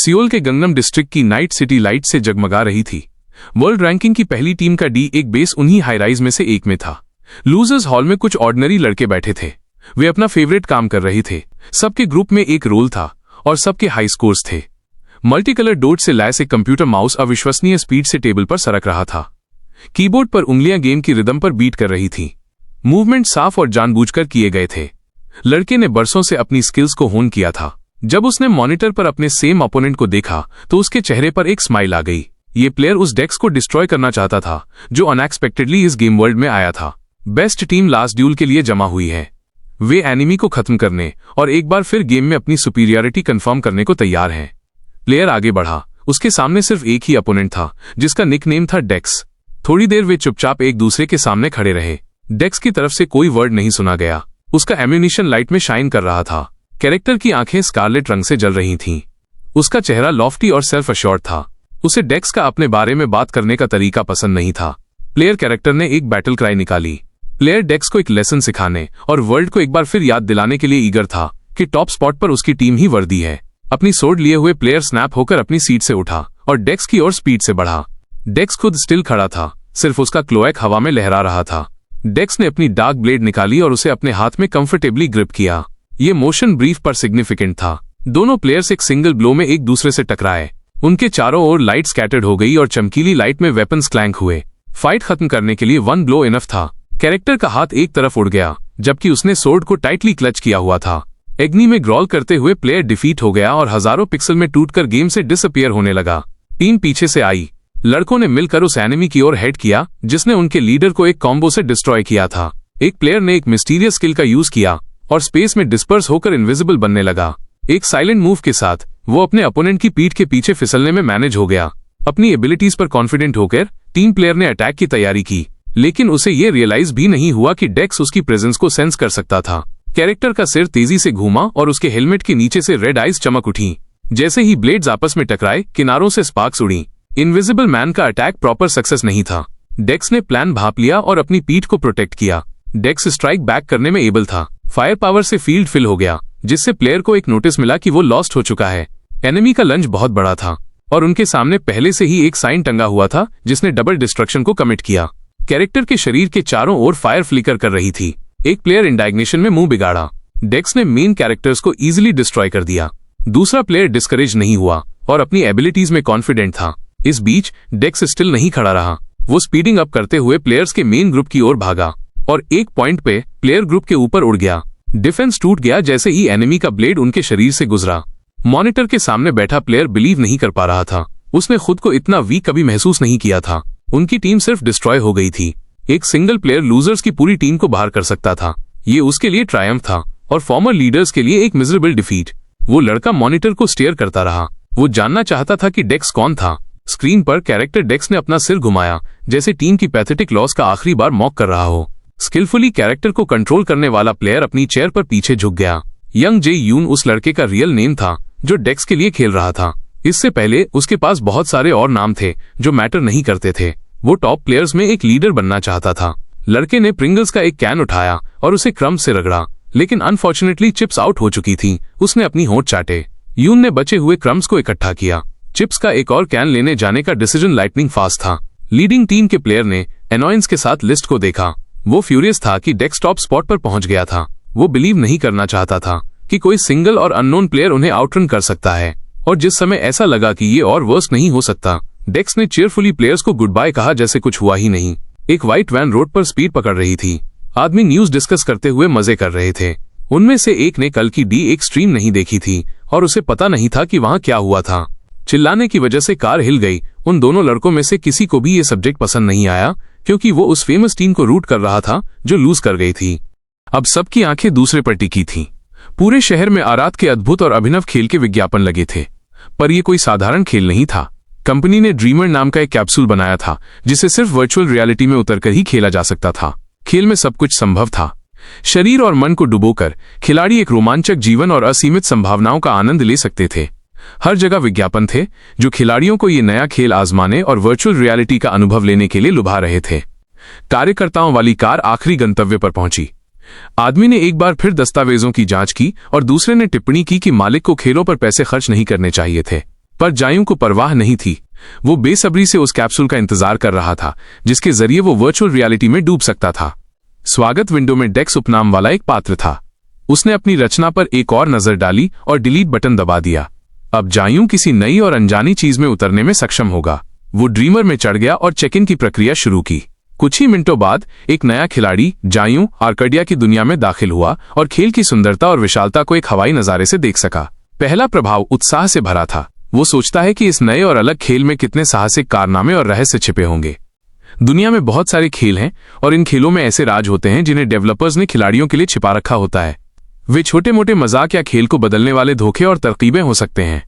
Seoul के Gangnam district की night city light से जगमगा रही थी। वर्ल्ड रैंकिंग की पहली टीम का D1 बेस उन्हीं हाईराइज में से एक में था। लूजर्स हॉल में कुछ ऑर्डिनरी लड़के बैठे थे। वे अपना फेवरेट काम कर रहे थे। सबके ग्रुप में एक रोल था और सबके हाई स्कोर्स थे। मल्टी कलर डॉट से लैस एक कंप्यूटर माउस अविश्वसनीय स्पीड से टेबल पर सरक रहा था। कीबोर्ड पर उंगलियां गेम की रिदम पर बीट कर रही थी। मूवमेंट साफ और जानबूझकर किए गए थे। लड़के ने बरसों से अपनी स्किल्स को होन किया था। जब उसने मॉनिटर पर अपने सेम अपोनेंट को देखा तो उसके चेहरे पर एक स्माइल आ गई। ये प्लेयर उस डेक्स को डिस्ट्रॉय करना चाहता था जो अनएक्सपेक्टेडली इस गेम वर्ल्ड में आया था। बेस्ट टीम लास्ट ड्यूल के लिए जमा हुई है। वे एनिमी को खत्म करने और एक बार फिर गेम में अपनी सुपीरियरिटी कंफर्म करने को तैयार हैं। प्लेयर आगे बढ़ा। उसके सामने सिर्फ एक ही अपोनेंट था जिसका निकनेम था डेक्स। थोड़ी देर वे चुपचाप एक दूसरे के सामने खड़े रहे। डेक्स की तरफ से कोई वर्ड नहीं सुना गया। उसका एम्यूनिशन लाइट में शाइन कर रहा था। कैरेक्टर की आंखें स्कारलेट रंग से जल रही थीं। उसका चेहरा लॉफ्टी और सेल्फ अश्योर्ड था। उसे डेक्स का अपने बारे में बात करने का तरीका पसंद नहीं था। प्लेयर कैरेक्टर ने एक बैटल क्राई निकाली। प्लेयर डेक्स को एक लेसन सिखाने और वर्ल्ड को एक बार फिर याद दिलाने के लिए ईगर था कि टॉप स्पॉट पर उसकी टीम ही वर्दी है। अपनी सोर्ड लिए हुए प्लेयर स्नैप होकर अपनी सीट से उठा और डेक्स की ओर स्पीड से बढ़ा। डेक्स खुद स्टिल खड़ा था, सिर्फ उसका क्लोएक हवा में लहरा रहा था। डेक्स ने अपनी डार्क ब्लेड निकाली और उसे अपने हाथ में कंफर्टेबली ग्रिप किया। ये मोशन ब्रीफ पर सिग्निफिकेंट था। दोनों प्लेयर्स एक सिंगल ब्लो में एक दूसरे से टकराए। उनके चारों ओर लाइट स्कैटर्ड हो गई और चमकीली लाइट में वेपन्स क्लैंक हुए। फाइट खत्म करने के लिए वन ब्लो इनफ था। कैरेक्टर का हाथ एक तरफ उड़ गया जबकि उसने सोर्ड को टाइटली क्लच किया हुआ था। एग्नी में ग्रॉल करते हुए प्लेयर डिफीट हो गया और हजारों पिक्सल में टूटकर गेम से डिसअपियर होने लगा। टीम पीछे से आई। लड़कों ने मिलकर उस एनिमी की ओर हेड किया जिसने उनके लीडर को एक कॉम्बो से डिस्ट्रॉय किया था। एक प्लेयर ने एक मिस्टीरियस स्किल का यूज किया और स्पेस में डिस्पर्स होकर इनविजिबल बनने लगा। एक साइलेंट मूव के साथ वो अपने अपोनेंट की पीठ के पीछे फिसलने में मैनेज हो गया। अपनी एबिलिटीज पर कॉन्फिडेंट होकर टीम प्लेयर ने अटैक की तैयारी की, लेकिन उसे ये रियलाइज भी नहीं हुआ कि डेक्स उसकी प्रेजेंस को सेंस कर सकता था। कैरेक्टर का सिर तेजी से घूमा और उसके हेलमेट के नीचे से रेड आइज चमक उठी। जैसे ही ब्लेड्स आपस में टकराए, किनारों से स्पार्क्स उड़ी। इनविजिबल मैन का अटैक प्रॉपर सक्सेस नहीं था। डेक्स ने प्लान भांप लिया और अपनी पीठ को प्रोटेक्ट किया। डेक्स स्ट्राइक बैक करने में एबल था। फायर पावर से फील्ड फिल हो गया, जिससे प्लेयर को एक नोटिस मिला कि वो लॉस्ट हो चुका है। एनिमी का लंच बहुत बड़ा था और उनके सामने पहले से ही एक साइन टंगा हुआ था जिसने डबल डिस्ट्रक्शन को कमिट किया। कैरेक्टर के शरीर के चारों ओर फायर फ्लिकर कर रही थी। एक प्लेयर इंडाइग्नेशन में मुंह बिगाड़ा। डेक्स ने मेन कैरेक्टर्स को इजीली डिस्ट्रॉय कर दिया। दूसरा प्लेयर डिस्करेज नहीं हुआ और अपनी एबिलिटीज में कॉन्फिडेंट था। इस बीच डेक्स स्टिल नहीं खड़ा रहा। वो स्पीडिंग अप करते हुए प्लेयर्स के मेन ग्रुप की ओर भागा और एक पॉइंट पे प्लेयर ग्रुप के ऊपर उड़ गया। डिफेंस टूट गया जैसे ही एनिमी का ब्लेड उनके शरीर से गुजरा। मॉनिटर के सामने बैठा प्लेयर बिलीव नहीं कर पा रहा था। उसने खुद को इतना वीक कभी महसूस नहीं किया था। उनकी टीम सिर्फ डिस्ट्रॉय हो गई थी। एक सिंगल प्लेयर लूजर्स की पूरी टीम को बाहर कर सकता था। ये उसके लिए ट्रायम्फ था और फॉर्मर लीडर्स के लिए एक मिजरेबल डिफीट। वो लड़का मॉनिटर को स्टेयर करता रहा। वो जानना चाहता था कि डेक्स कौन था। स्क्रीन पर कैरेक्टर डेक्स ने अपना सिर घुमाया जैसे टीम की पैथेटिक लॉस का आखिरी बार मॉक कर रहा हो। स्किलफुली कैरेक्टर को कंट्रोल करने वाला प्लेयर अपनी चेयर पर पीछे झुक गया। यंग जे यून उस लड़के का रियल नेम था जो डेक्स के लिए खेल रहा था। इससे पहले उसके पास बहुत सारे और नाम थे जो मैटर नहीं करते थे। वो टॉप प्लेयर्स में एक लीडर बनना चाहता था। लड़के ने प्रिंगल्स का एक कैन उठाया और उसे क्रम्ब से रगड़ा, लेकिन अनफॉर्चुनेटली चिप्स आउट हो चुकी थी। उसने अपनी होंठ चाटे। यून ने बचे हुए क्रम्ब्स को इकट्ठा किया। चिप्स का एक और कैन लेने जाने का डिसीजन लाइटनिंग फास्ट था। लीडिंग टीम के प्लेयर ने एनॉयंस के साथ लिस्ट को देखा। वो फ्यूरियस था कि डेक्स टॉप स्पॉट पर पहुंच गया था। वो बिलीव नहीं करना चाहता था कि कोई सिंगल और अननोन प्लेयर उन्हें आउटरन कर सकता है। और जिस समय ऐसा लगा कि ये और वर्स्ट नहीं हो सकता, डेक्स ने चीयरफुली प्लेयर्स को गुड बाय कहा जैसे कुछ हुआ ही नहीं। एक व्हाइट वैन रोड पर स्पीड पकड़ रही थी। आदमी न्यूज डिस्कस करते हुए मजे कर रहे थे। उनमें से एक ने कल की D1 स्ट्रीम नहीं देखी थी और उसे पता नहीं था कि वहां क्या हुआ था। चिल्लाने की वजह से कार हिल गई। उन दोनों लड़कों में से किसी को भी ये सब्जेक्ट पसंद नहीं आया क्योंकि वो उस फेमस टीम को रूट कर रहा था जो लूज कर गई थी। अब सबकी आंखें दूसरे पर टिकी थीं। पूरे शहर में आरात के अद्भुत और अभिनव खेल के विज्ञापन लगे थे, पर यह कोई साधारण खेल नहीं था। कंपनी ने ड्रीमर नाम का एक कैप्सूल बनाया था जिसे सिर्फ वर्चुअल रियलिटी में उतरकर ही खेला जा सकता था। खेल में सब कुछ संभव था। शरीर और मन को डुबोकर खिलाड़ी एक रोमांचक जीवन और असीमित संभावनाओं का आनंद ले सकते थे। हर जगह विज्ञापन थे जो खिलाड़ियों को ये नया खेल आजमाने और वर्चुअल रियलिटी का अनुभव लेने के लिए लुभा रहे थे। कार्यकर्ताओं वाली कार आखिरी गंतव्य पर पहुंची। आदमी ने एक बार फिर दस्तावेजों की जांच की और दूसरे ने टिप्पणी की कि मालिक को खेलों पर पैसे खर्च नहीं करने चाहिए थे। पर जायूं को परवाह नहीं थी। वो बेसब्री से उस कैप्सूल का इंतजार कर रहा था जिसके जरिए वो वर्चुअल रियलिटी में डूब सकता था। स्वागत विंडो में डेक्स उपनाम वाला एक पात्र था। उसने अपनी रचना पर एक और नजर डाली और डिलीट बटन दबा दिया। अब जायूं किसी नई और अनजानी चीज में उतरने में सक्षम होगा। वो ड्रीमर में चढ़ गया और चेक इन की प्रक्रिया शुरू की। कुछ ही मिनटों बाद एक नया खिलाड़ी जायूं आर्कडिया की दुनिया में दाखिल हुआ और खेल की सुंदरता और विशालता को एक हवाई नजारे से देख सका। पहला प्रभाव उत्साह से भरा था। वो सोचता है कि इस नए और अलग खेल में कितने साहसिक कारनामे और रहस्य छिपे होंगे। दुनिया में बहुत सारे खेल हैं और इन खेलों में ऐसे राज होते हैं जिन्हें डेवलपर्स ने खिलाड़ियों के लिए छिपा रखा होता है। वे छोटे मोटे मजाक या खेल को बदलने वाले धोखे और तरकीबें हो सकते हैं।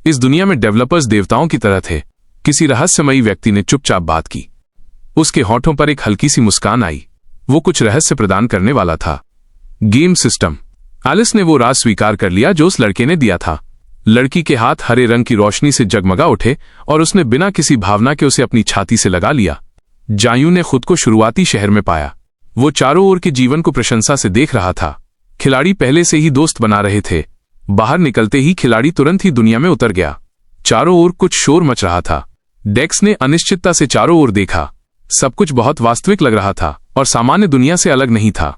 इस दुनिया में डेवलपर्स देवताओं की तरह थे। किसी रहस्यमयी व्यक्ति ने चुपचाप बात की। उसके होठों पर एक हल्की सी मुस्कान आई। वो कुछ रहस्य प्रदान करने वाला था। Game system. एलिस ने वो राज स्वीकार कर लिया जो उस लड़के ने दिया था। लड़की के हाथ हरे रंग की रोशनी से जगमगा उठे और उसने बिना किसी भावना के उसे अपनी छाती से लगा लिया। जायूं ने खुद को शुरुआती शहर में पाया। वो चारों ओर के जीवन को प्रशंसा से देख रहा था। खिलाड़ी पहले से ही दोस्त बना रहे थे। बाहर निकलते ही खिलाड़ी तुरंत ही दुनिया में उतर गया। चारों ओर कुछ शोर मच रहा था। डेक्स ने अनिश्चितता से चारों ओर देखा। सब कुछ बहुत वास्तविक लग रहा था और सामान्य दुनिया से अलग नहीं था।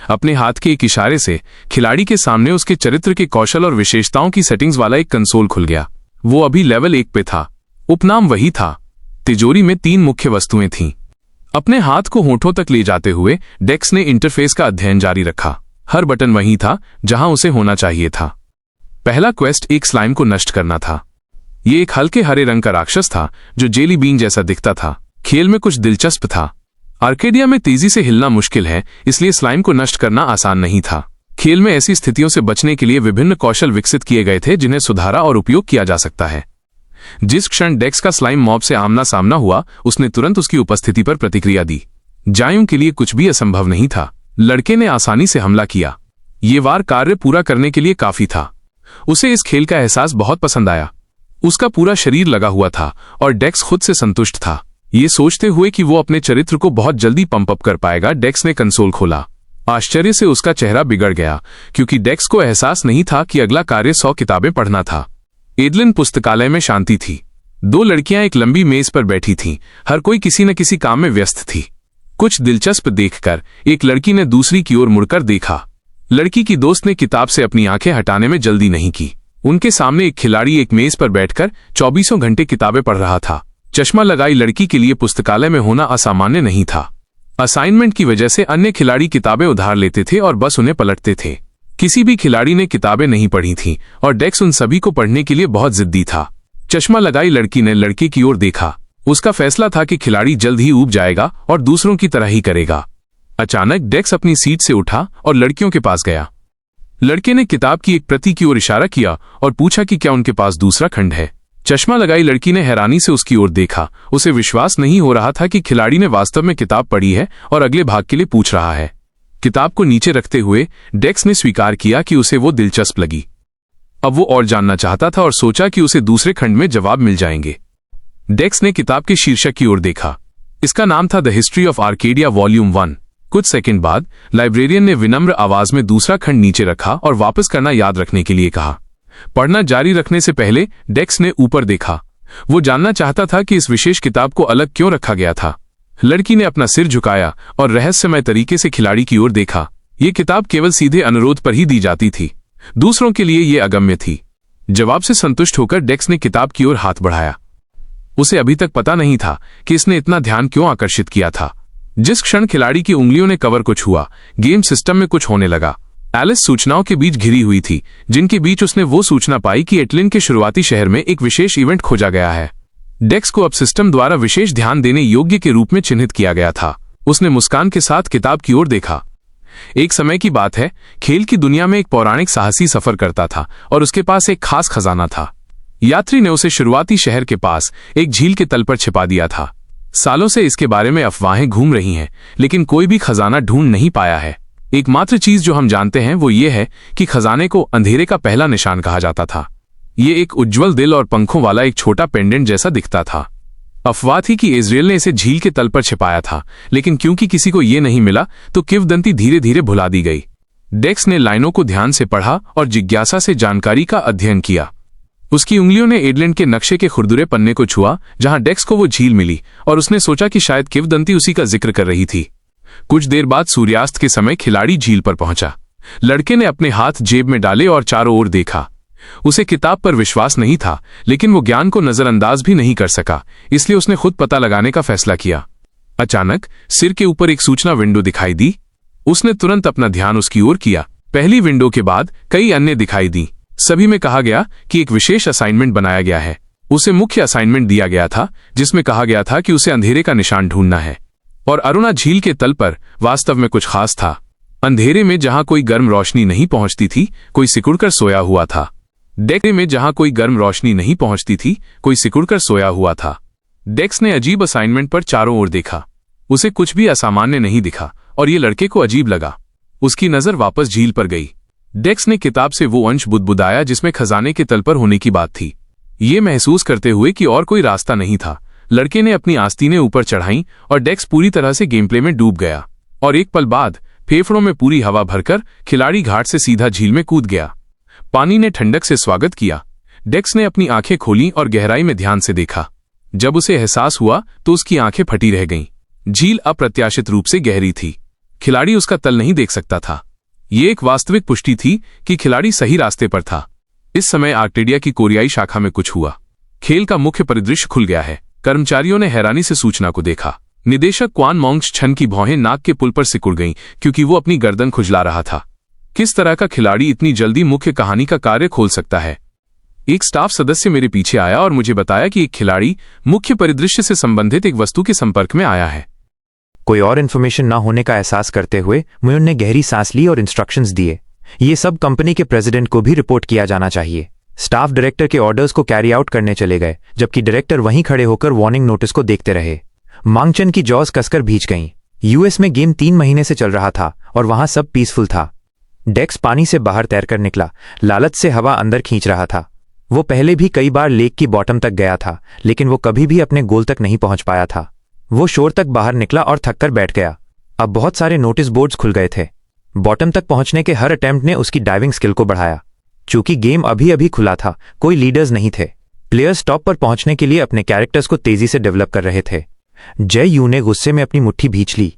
अपने हाथ के एक इशारे से खिलाड़ी के सामने उसके चरित्र के कौशल और विशेषताओं की सेटिंग्स वाला एक कंसोल खुल गया। वो अभी लेवल 1 पे था। उपनाम वही था। तिजोरी में 3 मुख्य वस्तुएं थीं। अपने हाथ को होठों तक ले जाते हुए डेक्स ने इंटरफेस का अध्ययन जारी रखा। हर बटन वहीं था जहां उसे होना चाहिए था। पहला क्वेस्ट एक स्लाइम को नष्ट करना था। ये एक हल्के हरे रंग का राक्षस था जो जेली बीन जैसा दिखता था। खेल में कुछ दिलचस्प था। आर्केडिया में तेजी से हिलना मुश्किल है, इसलिए स्लाइम को नष्ट करना आसान नहीं था। खेल में ऐसी स्थितियों से बचने के लिए विभिन्न कौशल विकसित किए गए थे जिन्हें सुधारा और उपयोग किया जा सकता है। जिस क्षण डेक्स का स्लाइम मॉब से आमना सामना हुआ, उसने तुरंत उसकी उपस्थिति पर प्रतिक्रिया दी। जायूं के लिए कुछ भी असंभव नहीं था। लड़के ने आसानी से हमला किया। ये वार कार्य पूरा करने के लिए काफी था। उसे इस खेल का एहसास बहुत पसंद आया। उसका पूरा शरीर लगा हुआ था और डेक्स खुद से संतुष्ट था। ये सोचते हुए कि वो अपने चरित्र को बहुत जल्दी पंप अप कर पाएगा, डेक्स ने कंसोल खोला। आश्चर्य से उसका चेहरा बिगड़ गया क्योंकि डेक्स को एहसास नहीं था कि अगला कार्य 100 किताबें पढ़ना था। एडलिन पुस्तकालय में शांति थी। 2 लड़कियां एक लंबी मेज पर बैठी थीं। हर कोई किसी न किसी काम में व्यस्त थी। कुछ दिलचस्प देखकर एक लड़की ने दूसरी की ओर मुड़कर देखा। लड़की की दोस्त ने किताब से अपनी आंखें हटाने में जल्दी नहीं की। उनके सामने एक खिलाड़ी एक मेज पर बैठकर 24 घंटे किताबें पढ़ रहा था। चश्मा लगाई लड़की के लिए पुस्तकालय में होना असामान्य नहीं था। असाइनमेंट की वजह से अन्य खिलाड़ी किताबें उधार लेते थे और बस उन्हें पलटते थे। किसी भी खिलाड़ी ने किताबें नहीं पढ़ी थीं और डेक्स उन सभी को पढ़ने के लिए बहुत जिद्दी था। चश्मा लगाई लड़की ने लड़के की ओर देखा। उसका फैसला था कि खिलाड़ी जल्द ही ऊब जाएगा और दूसरों की तरह ही करेगा। अचानक डेक्स अपनी सीट से उठा और लड़कियों के पास गया। लड़के ने किताब की एक प्रति की ओर इशारा किया और पूछा कि क्या उनके पास दूसरा खंड है। चश्मा लगाई लड़की ने हैरानी से उसकी ओर देखा। उसे विश्वास नहीं हो रहा था कि खिलाड़ी ने वास्तव में किताब पढ़ी है और अगले भाग के लिए पूछ रहा है। किताब को नीचे रखते हुए डेक्स ने स्वीकार किया कि उसे वो दिलचस्प लगी। अब वो और जानना चाहता था और सोचा कि उसे दूसरे खंड में जवाब मिल जाएंगे। डेक्स ने किताब के शीर्षक की ओर देखा। इसका नाम था the history of Arcadia volume 1। कुछ सेकंड बाद लाइब्रेरियन ने विनम्र आवाज में दूसरा खंड नीचे रखा और वापस करना याद रखने के लिए कहा। पढ़ना जारी रखने से पहले डेक्स ने ऊपर देखा। वो जानना चाहता था कि इस विशेष किताब को अलग क्यों रखा गया था। लड़की ने अपना सिर झुकाया और रहस्यमय तरीके से खिलाड़ी की ओर देखा। ये किताब केवल सीधे अनुरोध पर ही दी जाती थी। दूसरों के लिए ये अगम्य थी। जवाब से संतुष्ट होकर डेक्स ने किताब की ओर हाथ बढ़ाया। उसे अभी तक पता नहीं था कि इसने इतना ध्यान क्यों आकर्षित किया था। जिस क्षण खिलाड़ी की उंगलियों ने कवर को छुआ, गेम सिस्टम में कुछ होने लगा। एलिस सूचनाओं के बीच घिरी हुई थी, जिनके बीच उसने वो सूचना पाई कि एटलिन के शुरुआती शहर में एक विशेष इवेंट खोजा गया है। डेक्स को अब सिस्टम द्वारा विशेष ध्यान देने योग्य के रूप में चिन्हित किया गया था। उसने मुस्कान के साथ किताब की ओर देखा। एक समय की बात है, खेल की दुनिया में एक पौराणिक साहसी सफर करता था और उसके पास एक खास खजाना था। यात्री ने उसे शुरुआती शहर के पास एक झील के तल पर छिपा दिया था। सालों से इसके बारे में अफवाहें घूम रही हैं, लेकिन कोई भी खजाना ढूंढ नहीं पाया है। एकमात्र चीज जो हम जानते हैं वो ये है कि खजाने को अंधेरे का पहला निशान कहा जाता था। ये एक उज्ज्वल दिल और पंखों वाला एक छोटा पेंडेंट जैसा दिखता था। अफवाह थी कि इजराइल ने इसे झील के तल पर छिपाया था, लेकिन क्योंकि किसी को ये नहीं मिला तो किंवदंती धीरे धीरे भुला दी गई। डेक्स ने लाइनों को ध्यान से पढ़ा और जिज्ञासा से जानकारी का अध्ययन किया। उसकी उंगलियों ने एडलैंड के नक्शे के खुरदुरे पन्ने को छुआ जहां डेक्स को वो झील मिली, और उसने सोचा कि शायद किंवदंती उसी का जिक्र कर रही थी। कुछ देर बाद सूर्यास्त के समय खिलाड़ी झील पर पहुंचा। लड़के ने अपने हाथ जेब में डाले और चारों ओर देखा। उसे किताब पर विश्वास नहीं था, लेकिन वो ज्ञान को नजरअंदाज भी नहीं कर सका, इसलिए उसने खुद पता लगाने का फैसला किया। अचानक सिर के ऊपर एक सूचना विंडो दिखाई दी। उसने तुरंत अपना ध्यान उसकी ओर किया। पहली विंडो के बाद कई अन्य दिखाई दी। सभी में कहा गया कि एक विशेष असाइनमेंट बनाया गया है। उसे मुख्य असाइनमेंट दिया गया था, जिसमें कहा गया था कि उसे अंधेरे का निशान ढूंढना है। और अरुणा झील के तल पर वास्तव में कुछ खास था। अंधेरे में जहां कोई गर्म रोशनी नहीं पहुंचती थी, कोई सिकुड़कर सोया हुआ था। डेक्स में जहां कोई गर्म रोशनी नहीं पहुंचती थी, कोई सिकुड़कर सोया हुआ था। डेक्स ने अजीब असाइनमेंट पर चारों ओर देखा। उसे कुछ भी असामान्य नहीं दिखा और ये लड़के को अजीब लगा। उसकी नजर वापस झील पर गई। डेक्स ने किताब से वो अंश बुदबुदाया जिसमें खजाने के तल पर होने की बात थी। ये महसूस करते हुए कि और कोई रास्ता नहीं था, लड़के ने अपनी आस्तीनें ऊपर चढ़ाईं और डेक्स पूरी तरह से गेम प्ले में डूब गया। और एक पल बाद फेफड़ों में पूरी हवा भरकर खिलाड़ी घाट से सीधा झील में कूद गया। पानी ने ठंडक से स्वागत किया। डेक्स ने अपनी आंखें खोलीं और गहराई में ध्यान से देखा। जब उसे एहसास हुआ तो उसकी आंखें फटी रह गईं। झील अप्रत्याशित रूप से गहरी थी। खिलाड़ी उसका तल नहीं देख सकता था। ये एक वास्तविक पुष्टि थी कि खिलाड़ी सही रास्ते पर था। इस समय आर्कटेडिया की कोरियाई शाखा में कुछ हुआ। खेल का मुख्य परिदृश्य खुल गया है। कर्मचारियों ने हैरानी से सूचना को देखा। निदेशक क्वान मोंग्स छन की भौहें नाक के पुल पर सिकुड़ गईं क्योंकि वो अपनी गर्दन खुजला रहा था। किस तरह का खिलाड़ी इतनी जल्दी मुख्य कहानी का कार्य खोल सकता है? एक स्टाफ सदस्य मेरे पीछे आया और मुझे बताया कि एक खिलाड़ी मुख्य परिदृश्य से संबंधित एक वस्तु के संपर्क में आया है। कोई और इन्फॉर्मेशन ना होने का एहसास करते हुए मुयुन ने गहरी सांस ली और इंस्ट्रक्शंस दिए। ये सब कंपनी के प्रेसिडेंट को भी रिपोर्ट किया जाना चाहिए। स्टाफ डायरेक्टर के ऑर्डर्स को कैरी आउट करने चले गए, जबकि डायरेक्टर वहीं खड़े होकर वार्निंग नोटिस को देखते रहे। मांगचन की जॉज कसकर भींच गईं। यूएस में गेम 3 महीने से चल रहा था और वहां सब पीसफुल था। डेक्स पानी से बाहर तैरकर निकला। लालच से हवा अंदर खींच रहा था। वो पहले भी कई बार लेक की बॉटम तक गया था, लेकिन वो कभी भी अपने गोल तक नहीं पहुंच पाया था। वो शोर तक बाहर निकला और थककर बैठ गया। अब बहुत सारे नोटिस बोर्ड्स खुल गए थे। बॉटम तक पहुंचने के हर अटेम्प्ट ने उसकी डाइविंग स्किल को बढ़ाया। चूंकि गेम अभी अभी खुला था, कोई लीडर्स नहीं थे। प्लेयर्स टॉप पर पहुंचने के लिए अपने कैरेक्टर्स को तेजी से डेवलप कर रहे थे। जय यू ने गुस्से में अपनी मुट्ठी भींच ली।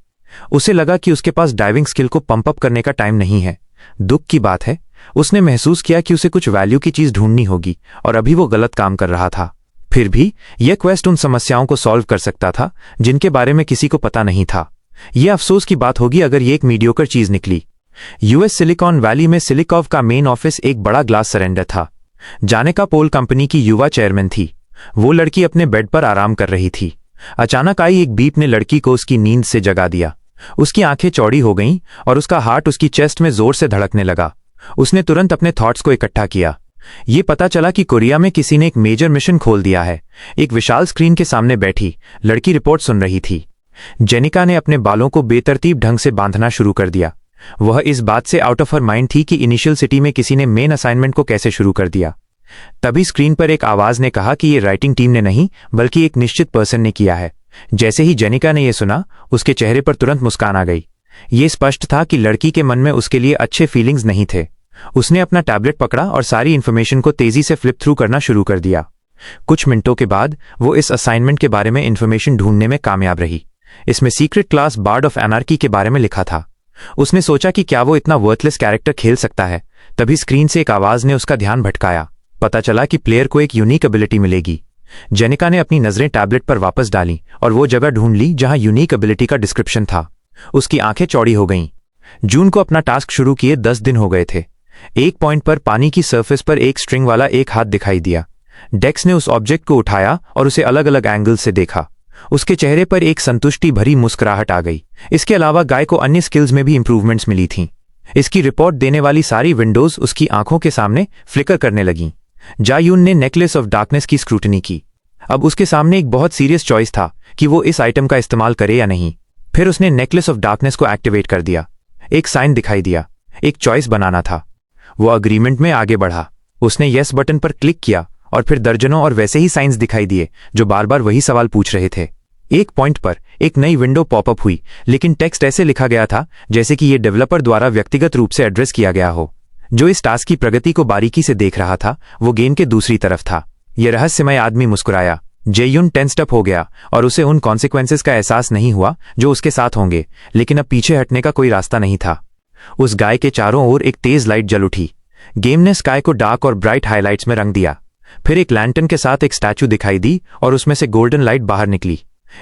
उसे लगा कि उसके पास डाइविंग स्किल को पंप अप करने का टाइम नहीं है। दुख की बात है, उसने महसूस किया कि उसे कुछ वैल्यू की चीज ढूंढनी होगी और अभी वो गलत काम कर रहा था। फिर भी यह क्वेस्ट उन समस्याओं को सॉल्व कर सकता था जिनके बारे में किसी को पता नहीं था। यह अफसोस की बात होगी अगर ये एक मीडियोकर चीज निकली। यूएस सिलिकॉन वैली में सिलिकॉव का मेन ऑफिस एक बड़ा ग्लास सरेंडर था। जानेका पोल कंपनी की युवा चेयरमैन थी। वो लड़की अपने बेड पर आराम कर रही थी। अचानक आई एक बीप ने लड़की को उसकी नींद से जगा दिया। उसकी आंखें चौड़ी हो गईं और उसका हार्ट उसकी चेस्ट में जोर से धड़कने लगा। उसने तुरंत अपने थॉट्स को इकट्ठा किया। ये पता चला कि कोरिया में किसी ने एक मेजर मिशन खोल दिया है। एक विशाल स्क्रीन के सामने बैठी लड़की रिपोर्ट सुन रही थी। जेनिका ने अपने बालों को बेतरतीब ढंग से बांधना शुरू कर दिया। वह इस बात से आउट ऑफ हर माइंड थी कि इनिशियल सिटी में किसी ने मेन असाइनमेंट को कैसे शुरू कर दिया। तभी स्क्रीन पर एक आवाज ने कहा कि ये राइटिंग टीम ने नहीं, बल्कि एक निश्चित पर्सन ने किया है। जैसे ही जेनिका ने यह सुना, उसके चेहरे पर तुरंत मुस्कान आ गई। ये स्पष्ट था कि लड़की के मन में उसके लिए अच्छे फीलिंग्स नहीं थे। उसने अपना टैबलेट पकड़ा और सारी इन्फॉर्मेशन को तेजी से फ्लिप थ्रू करना शुरू कर दिया। कुछ मिनटों के बाद वो इस असाइनमेंट के बारे में इन्फॉर्मेशन ढूंढने में कामयाब रही। इसमें secret class bard of anarchy के बारे में लिखा था। उसने सोचा कि क्या वो इतना वर्थलेस कैरेक्टर खेल सकता है। तभी स्क्रीन से एक आवाज ने उसका ध्यान भटकाया। पता चला कि प्लेयर को एक यूनिक एबिलिटी मिलेगी। जेनिका ने अपनी नजरें टैबलेट पर वापस डाली और वो जगह ढूंढ ली जहां यूनिक एबिलिटी का डिस्क्रिप्शन था। उसकी आंखें चौड़ी हो गईं। जून को अपना टास्क शुरू किए 10 दिन हो गए थे। एक पॉइंट पर पानी की सरफेस पर एक स्ट्रिंग वाला एक हाथ दिखाई दिया। डेक्स ने उस ऑब्जेक्ट को उठाया और उसे अलग अलग एंगल से देखा। उसके चेहरे पर एक संतुष्टि भरी मुस्कुराहट आ गई। इसके अलावा गाय को अन्य स्किल्स में भी इंप्रूवमेंट्स मिली थीं। इसकी रिपोर्ट देने वाली सारी विंडोज उसकी आंखों के सामने फ्लिकर करने लगीं। जायून ने नेकलेस ऑफ डार्कनेस की स्क्रूटनी की। अब उसके सामने एक बहुत सीरियस चॉइस था कि वो इस आइटम का इस्तेमाल करे या नहीं। फिर उसने नेकलेस ऑफ डार्कनेस को एक्टिवेट कर दिया। एक साइन दिखाई दिया। एक चॉइस बनाना था। वो अग्रीमेंट में आगे बढ़ा। उसने यस बटन पर क्लिक किया और फिर दर्जनों और वैसे ही साइंस दिखाई दिए जो बार बार वही सवाल पूछ रहे थे। एक पॉइंट पर एक नई विंडो पॉपअप हुई, लेकिन टेक्स्ट ऐसे लिखा गया था जैसे कि ये डेवलपर द्वारा व्यक्तिगत रूप से एड्रेस किया गया हो। जो इस टास्क की प्रगति को बारीकी से देख रहा था वो गेम के दूसरी तरफ था। यह रहस्यमय आदमी मुस्कुराया। जेयुन टेंस्ड अप हो गया और उसे उन कॉन्सिक्वेंसेस का एहसास नहीं हुआ जो उसके साथ होंगे, लेकिन अब पीछे हटने का कोई रास्ता नहीं था। उस गाय के चारों ओर एक तेज लाइट जल उठी। गेम ने स्काई को डार्क और ब्राइट हाइलाइट्स में रंग दिया। फिर एक लैंटर्न के साथ एक स्टैचू दिखाई दी और उसमें से गोल्डन लाइट बाहर निकली।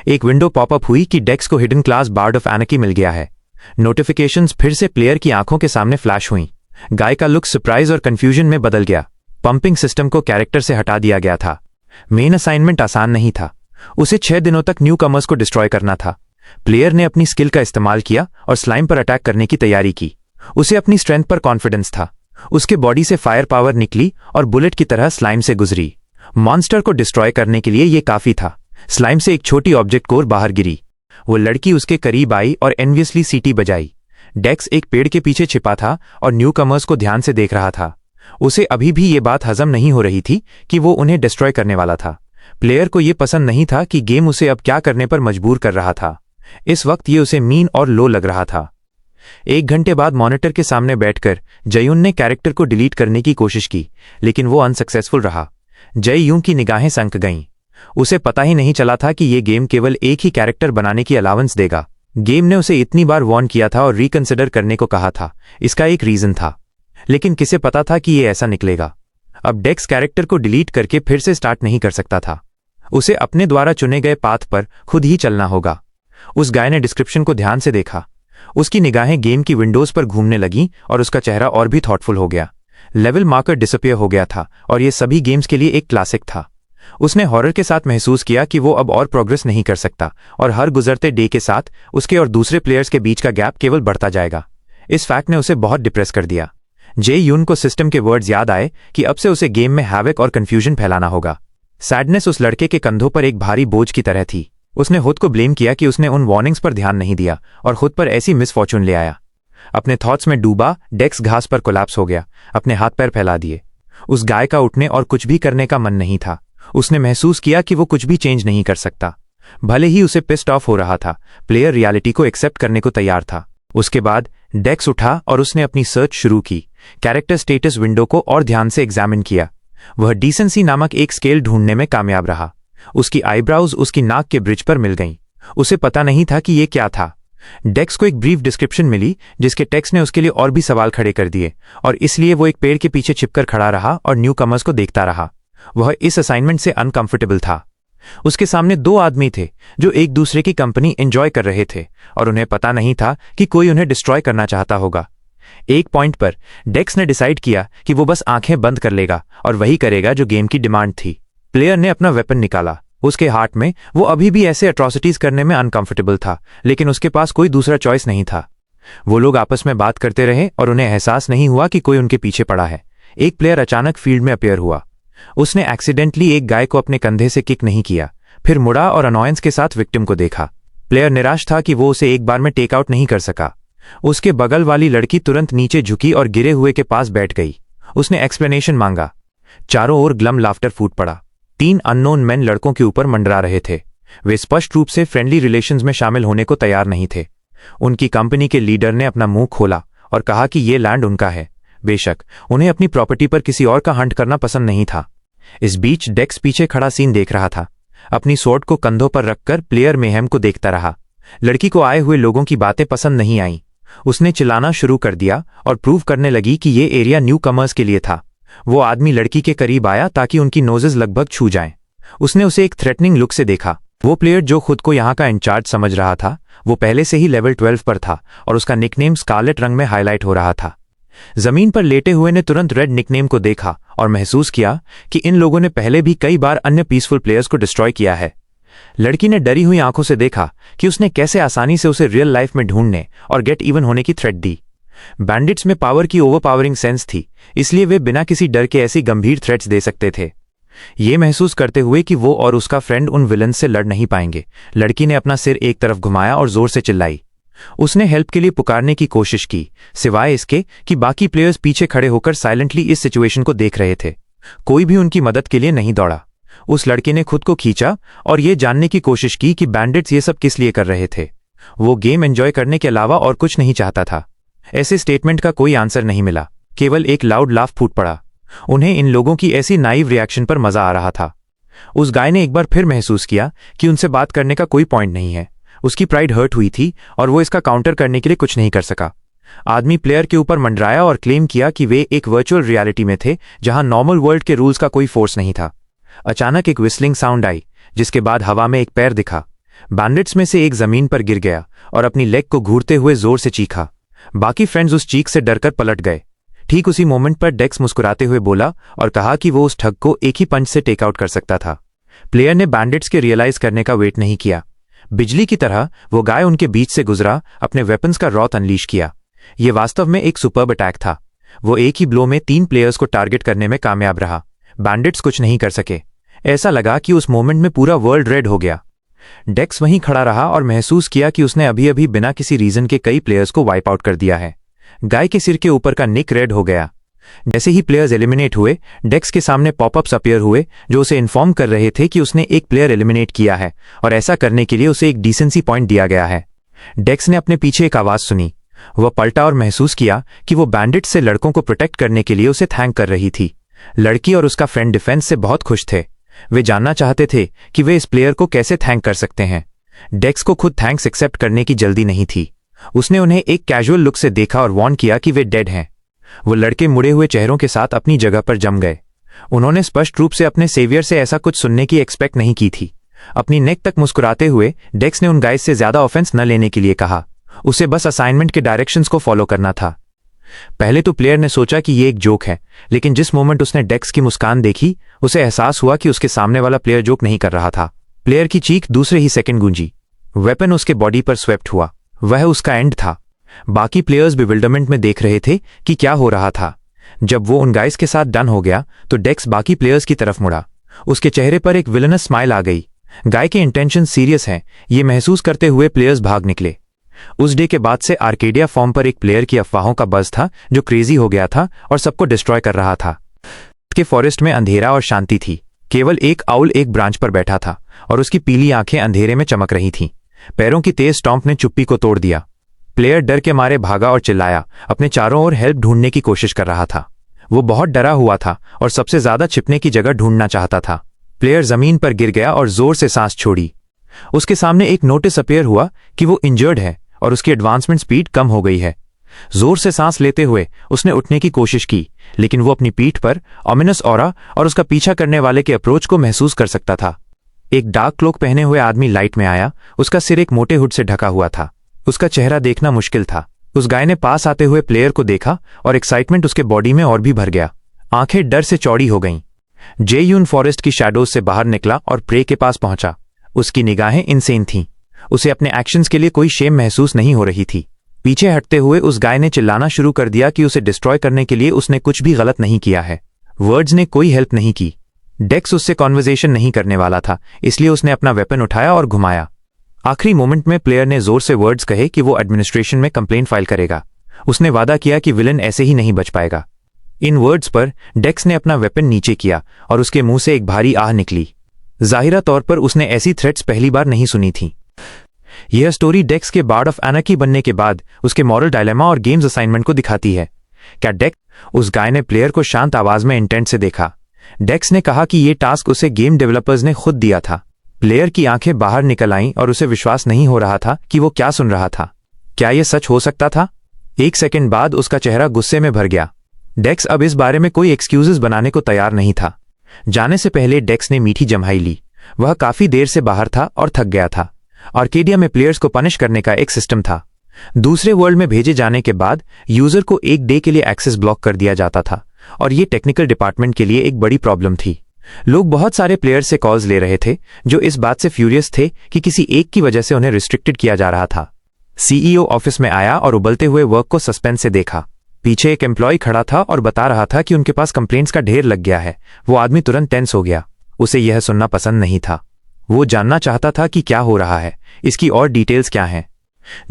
एक विंडो पॉपअप हुई कि डेक्स को hidden class bard of anarchy मिल गया है। नोटिफिकेशंस फिर से प्लेयर की आंखों के सामने फ्लैश हुईं। गाय का लुक सरप्राइज और कंफ्यूजन में बदल गया। पंपिंग सिस्टम को कैरेक्टर से हटा दिया गया था। मेन असाइनमेंट आसान नहीं था। उसे 6 दिनों तक न्यू कमर्स को डिस्ट्रॉय करना था। प्लेयर ने अपनी स्किल का इस्तेमाल किया और स्लाइम पर अटैक करने की तैयारी की। उसे अपनी स्ट्रेंथ पर कॉन्फिडेंस था। उसके बॉडी से फायर पावर निकली और बुलेट की तरह स्लाइम से गुजरी। मॉन्स्टर को डिस्ट्रॉय करने के लिए यह काफी था। स्लाइम से एक छोटी ऑब्जेक्ट कोर बाहर गिरी। वो लड़की उसके करीब आई और एनवियसली सीटी बजाई। डेक्स एक पेड़ के पीछे छिपा था और न्यू कमर्स को ध्यान से देख रहा था। उसे अभी भी ये बात हजम नहीं हो रही थी कि वो उन्हें डिस्ट्रॉय करने वाला था। प्लेयर को यह पसंद नहीं था कि गेम उसे अब क्या करने पर मजबूर कर रहा था। इस वक्त ये उसे मीन और लो लग रहा था। 1 घंटे बाद मॉनिटर के सामने बैठकर जयुन ने कैरेक्टर को डिलीट करने की कोशिश की, लेकिन वो अनसक्सेसफुल रहा। जयुन की निगाहें संक गईं। उसे पता ही नहीं चला था कि ये गेम केवल एक ही कैरेक्टर बनाने की अलाउंस देगा। गेम ने उसे इतनी बार वॉर्न किया था और रिकंसिडर करने को कहा था। इसका एक रीजन था, लेकिन किसे पता था कि ये ऐसा निकलेगा। अब डेक्स कैरेक्टर को डिलीट करके फिर से स्टार्ट नहीं कर सकता था। उसे अपने द्वारा चुने गए पाथ पर खुद ही चलना होगा। उस गाय ने डिस्क्रिप्शन को ध्यान से देखा। उसकी निगाहें गेम की विंडोज पर घूमने लगीं और उसका चेहरा और भी थॉटफुल हो गया। लेवल मार्कर डिसअपियर हो गया था और यह सभी गेम्स के लिए एक क्लासिक था। उसने हॉरर के साथ महसूस किया कि वो अब और प्रोग्रेस नहीं कर सकता और हर गुजरते डे के साथ उसके और दूसरे प्लेयर्स के बीच का गैप केवल बढ़ता जाएगा। इस फैक्ट ने उसे बहुत डिप्रेस कर दिया। जे यून को सिस्टम के वर्ड्स याद आए कि अब से उसे गेम में हैवक और कंफ्यूजन फैलाना होगा। सैडनेस उस लड़के के कंधों पर एक भारी बोझ की तरह थी। उसने खुद को ब्लेम किया कि उसने उन वार्निंग्स पर ध्यान नहीं दिया और खुद पर ऐसी मिसफॉर्चून ले आया। अपने थॉट्स में डूबा डेक्स घास पर कोलैप्स हो गया। अपने हाथ पैर फैला दिए। उस गाय का उठने और कुछ भी करने का मन नहीं था। उसने महसूस किया कि वो कुछ भी चेंज नहीं कर सकता। भले ही उसे पिस्ड ऑफ हो रहा था, प्लेयर रियलिटी को एक्सेप्ट करने को तैयार था। उसके बाद डेक्स उठा और उसने अपनी सर्च शुरू की। कैरेक्टर स्टेटस विंडो को और ध्यान से एग्जामिन किया। वह डिसेंसी नामक एक स्केल ढूंढने में कामयाब रहा। उसकी आईब्राउज उसकी नाक के ब्रिज पर मिल गईं। उसे पता नहीं था कि यह क्या था। डेक्स को एक ब्रीफ डिस्क्रिप्शन मिली जिसके टेक्स्ट ने उसके लिए और भी सवाल खड़े कर दिए और इसलिए वो एक पेड़ के पीछे छिपकर खड़ा रहा और न्यू कमर्स को देखता रहा। वह इस असाइनमेंट से अनकंफर्टेबल था। उसके सामने 2 आदमी थे जो एक दूसरे की कंपनी एंजॉय कर रहे थे और उन्हें पता नहीं था कि कोई उन्हें डिस्ट्रॉय करना चाहता होगा। एक पॉइंट पर डेक्स ने डिसाइड किया कि वो बस आंखें बंद कर लेगा और वही करेगा जो गेम की डिमांड थी। प्लेयर ने अपना वेपन निकाला। उसके हाथ में वो अभी भी ऐसे अट्रॉसिटीज करने में अनकंफर्टेबल था, लेकिन उसके पास कोई दूसरा चॉइस नहीं था। वो लोग आपस में बात करते रहे और उन्हें एहसास नहीं हुआ कि कोई उनके पीछे पड़ा है। एक प्लेयर अचानक फील्ड में अपीयर हुआ। उसने एक्सीडेंटली एक गाय को अपने कंधे से किक नहीं किया, फिर मुड़ा और अनॉयंस के साथ विक्टिम को देखा। प्लेयर निराश था कि वो उसे एक बार में टेक आउट नहीं कर सका। उसके बगल वाली लड़की तुरंत नीचे झुकी और गिरे हुए के पास बैठ गई। उसने एक्सप्लेनेशन मांगा। चारों ओर ग्लम लाफ्टर फूट पड़ा। 3 अननोन मैन लड़कों के ऊपर मंडरा रहे थे। वे स्पष्ट रूप से फ्रेंडली रिलेशंस में शामिल होने को तैयार नहीं थे। उनकी कंपनी के लीडर ने अपना मुंह खोला और कहा कि ये लैंड उनका है। बेशक उन्हें अपनी प्रॉपर्टी पर किसी और का हंट करना पसंद नहीं था। इस बीच डेक्स पीछे खड़ा सीन देख रहा था। अपनी स्वॉर्ड को कंधों पर रखकर प्लेयर मेहम को देखता रहा। लड़की को आए हुए लोगों की बातें पसंद नहीं आईं। उसने चिल्लाना शुरू कर दिया और प्रूव करने लगी कि ये एरिया न्यू कमर्स के लिए था। वो आदमी लड़की के करीब आया ताकि उनकी नोजेस लगभग छू जाएं। उसने उसे एक थ्रेटनिंग लुक से देखा। वो प्लेयर जो खुद को यहाँ का इंचार्ज समझ रहा था, वो पहले से ही लेवल 12 पर था और उसका निकनेम स्कारलेट रंग में हाईलाइट हो रहा था। जमीन पर लेटे हुए ने तुरंत रेड निकनेम को देखा और महसूस किया कि इन लोगों ने पहले भी कई बार अन्य पीसफुल प्लेयर्स को डिस्ट्रॉय किया है। लड़की ने डरी हुई आंखों से देखा कि उसने कैसे आसानी से उसे रियल लाइफ में ढूंढने और गेट इवन होने की थ्रेट दी। बैंडिट्स में पावर की ओवरपावरिंग सेंस थी, इसलिए वे बिना किसी डर के ऐसी गंभीर थ्रेट्स दे सकते थे। ये महसूस करते हुए कि वो और उसका फ्रेंड उन विलन से लड़ नहीं पाएंगे, लड़की ने अपना सिर एक तरफ घुमाया और जोर से चिल्लाई। उसने हेल्प के लिए पुकारने की कोशिश की, सिवाय इसके कि बाकी प्लेयर्स पीछे खड़े होकर साइलेंटली इस सिचुएशन को देख रहे थे। कोई भी उनकी मदद के लिए नहीं दौड़ा। उस लड़के ने खुद को खींचा और ये जानने की कोशिश की कि बैंडिट्स ये सब किस लिए कर रहे थे। वो गेम एंजॉय करने के अलावा और कुछ नहीं चाहता था। ऐसे स्टेटमेंट का कोई आंसर नहीं मिला। केवल एक लाउड लाफ फूट पड़ा। उन्हें इन लोगों की ऐसी नाइव रिएक्शन पर मजा आ रहा था। उस गाय ने एक बार फिर महसूस किया कि उनसे बात करने का कोई पॉइंट नहीं है। उसकी प्राइड हर्ट हुई थी और वो इसका काउंटर करने के लिए कुछ नहीं कर सका। आदमी प्लेयर के ऊपर मंडराया और क्लेम किया कि वे एक वर्चुअल रियलिटी में थे जहां नॉर्मल वर्ल्ड के रूल्स का कोई फोर्स नहीं था। अचानक एक विस्लिंग साउंड आई, जिसके बाद हवा में एक पैर दिखा। बैंडिट्स में से एक जमीन पर गिर गया और अपनी लेग को घूरते हुए जोर से चीखा। बाकी फ्रेंड्स उस चीख से डरकर पलट गए। ठीक उसी मोमेंट पर डेक्स मुस्कुराते हुए बोला और कहा कि वो उस ठग को एक ही पंच से टेकआउट कर सकता था। प्लेयर ने बैंडिट्स के रियलाइज करने का वेट नहीं किया। बिजली की तरह वो गाय उनके बीच से गुजरा, अपने वेपन्स का रॉथ अनलीश किया। ये वास्तव में एक सुपर्ब अटैक था। वो एक ही ब्लो में 3 प्लेयर्स को टारगेट करने में कामयाब रहा। बैंडिट्स कुछ नहीं कर सके। ऐसा लगा कि उस मोमेंट में पूरा वर्ल्ड रेड हो गया। डेक्स वहीं खड़ा रहा और महसूस किया कि उसने अभी अभी बिना किसी रीजन के कई प्लेयर्स को वाइप आउट कर दिया है। गाय के सिर के ऊपर का निक रेड हो गया। जैसे ही प्लेयर्स एलिमिनेट हुए, डेक्स के सामने पॉपअप्स अपीयर हुए जो उसे इन्फॉर्म कर रहे थे कि उसने एक प्लेयर एलिमिनेट किया है और ऐसा करने के लिए उसे एक डिसेंसी पॉइंट दिया गया है। डेक्स ने अपने पीछे एक आवाज सुनी। वह पलटा और महसूस किया कि वो बैंडिट से लड़कों को प्रोटेक्ट करने के लिए उसे थैंक कर रही थी। लड़की और उसका फ्रेंड डिफेंस से बहुत खुश थे। वे जानना चाहते थे कि वे इस प्लेयर को कैसे थैंक कर सकते हैं। डेक्स को खुद थैंक्स एक्सेप्ट करने की जल्दी नहीं थी। उसने उन्हें एक कैजुअल लुक से देखा और वार्न किया कि वे डेड हैं। वो लड़के मुड़े हुए चेहरों के साथ अपनी जगह पर जम गए। उन्होंने स्पष्ट रूप से अपने सेवियर से ऐसा कुछ सुनने की एक्सपेक्ट नहीं की थी। अपनी नेक तक मुस्कुराते हुए डेक्स ने उन गाइस से ज्यादा ऑफेंस न लेने के लिए कहा। उसे बस असाइनमेंट के डायरेक्शंस को फॉलो करना था। पहले तो प्लेयर ने सोचा कि ये एक जोक है, लेकिन जिस मोमेंट उसने डेक्स की मुस्कान देखी, उसे एहसास हुआ कि उसके सामने वाला प्लेयर जोक नहीं कर रहा था। प्लेयर की चीख दूसरे ही सेकंड गूंजी। वेपन उसके बॉडी पर स्वेप्ट हुआ। वह उसका एंड था। बाकी प्लेयर्स बिविल्डरमेंट में देख रहे थे कि क्या हो रहा था। जब वो उन गाइस के साथ डन हो गया तो डेक्स बाकी प्लेयर्स की तरफ मुड़ा। उसके चेहरे पर एक विलनस स्माइल आ गई। गाय के इंटेंशन सीरियस हैं, ये महसूस करते हुए प्लेयर्स भाग निकले। उस डे के बाद से आर्केडिया फॉर्म पर एक प्लेयर की अफवाहों का बज़ था जो क्रेजी हो गया था और सबको डिस्ट्रॉय कर रहा था। के फॉरेस्ट में अंधेरा और शांति थी। केवल एक आउल एक ब्रांच पर बैठा था और उसकी पीली आंखें अंधेरे में चमक रही थीं। पैरों की तेज स्टॉम्प ने चुप्पी को तोड़ दिया। प्लेयर डर के मारे भागा और चिल्लाया, अपने चारों ओर हेल्प ढूंढने की कोशिश कर रहा था। वो बहुत डरा हुआ था और सबसे ज्यादा छिपने की जगह ढूंढना चाहता था। प्लेयर जमीन पर गिर गया और जोर से सांस छोड़ी। उसके सामने एक नोटिस अपीयर हुआ कि वो इंजर्ड है और उसकी एडवांसमेंट स्पीड कम हो गई है। जोर से सांस लेते हुए उसने उठने की कोशिश की, लेकिन वो अपनी पीठ पर ऑमिनस ऑरा और उसका पीछा करने वाले के अप्रोच को महसूस कर सकता था। एक डार्क क्लोक पहने हुए आदमी लाइट में आया। उसका सिर एक मोटे हुड से ढका हुआ था। उसका चेहरा देखना मुश्किल था। उस गाय ने पास आते हुए प्लेयर को देखा और एक्साइटमेंट उसके बॉडी में और भी भर गया। आंखें डर से चौड़ी हो गईं। जे यून फॉरेस्ट की शैडोज से बाहर निकला और प्रे के पास पहुंचा। उसकी निगाहें इनसेन थीं। उसे अपने एक्शंस के लिए कोई शेम महसूस नहीं हो रही थी। पीछे हटते हुए उस गाय ने चिल्लाना शुरू कर दिया कि उसे डिस्ट्रॉय करने के लिए उसने कुछ भी गलत नहीं किया है। वर्ड्स ने कोई हेल्प नहीं की। डेक्स उससे कॉन्वर्सेशन नहीं करने वाला था, इसलिए उसने अपना वेपन उठाया और घुमाया। आखिरी मोमेंट में प्लेयर ने जोर से वर्ड्स कहे कि वो एडमिनिस्ट्रेशन में कंप्लेंट फाइल करेगा। उसने वादा किया कि विलन ऐसे ही नहीं बच पाएगा। इन वर्ड्स पर डेक्स ने अपना वेपन नीचे किया और उसके मुंह से एक भारी आह निकली। जाहिरा तौर पर उसने ऐसी थ्रेट्स पहली बार नहीं सुनी थी। यह स्टोरी डेक्स के बार्ड ऑफ एनार्की बनने के बाद उसके मॉरल डायलेमा और गेम्स असाइनमेंट को दिखाती है। क्या डेक्स? उस गाय ने प्लेयर को शांत आवाज में इंटेंट से देखा। डेक्स ने कहा कि यह टास्क उसे गेम डेवलपर्स ने खुद दिया था। प्लेयर की आंखें बाहर निकल आईं और उसे विश्वास नहीं हो रहा था कि वो क्या सुन रहा था। क्या यह सच हो सकता था? एक सेकंड बाद उसका चेहरा गुस्से में भर गया। डेक्स अब इस बारे में कोई एक्सक्यूजेस बनाने को तैयार नहीं था। जाने से पहले डेक्स ने मीठी जम्हाई ली। वह काफी देर से बाहर था और थक गया था। आर्केडिया में प्लेयर्स को पनिश करने का एक सिस्टम था। दूसरे वर्ल्ड में भेजे जाने के बाद यूजर को एक डे के लिए एक्सेस ब्लॉक कर दिया जाता था और ये टेक्निकल डिपार्टमेंट के लिए एक बड़ी प्रॉब्लम थी। लोग बहुत सारे प्लेयर्स से कॉल्स ले रहे थे जो इस बात से फ्यूरियस थे कि किसी एक की वजह से उन्हें रिस्ट्रिक्टेड किया जा रहा था। सीईओ ऑफिस में आया और उबलते हुए वर्क को सस्पेंस से देखा। पीछे एक एम्प्लॉय खड़ा था और बता रहा था कि उनके पास कंप्लेंट्स का ढेर लग गया है। वो आदमी तुरंत टेंस हो गया। उसे यह सुनना पसंद नहीं था। वो जानना चाहता था कि क्या हो रहा है, इसकी और डिटेल्स क्या हैं।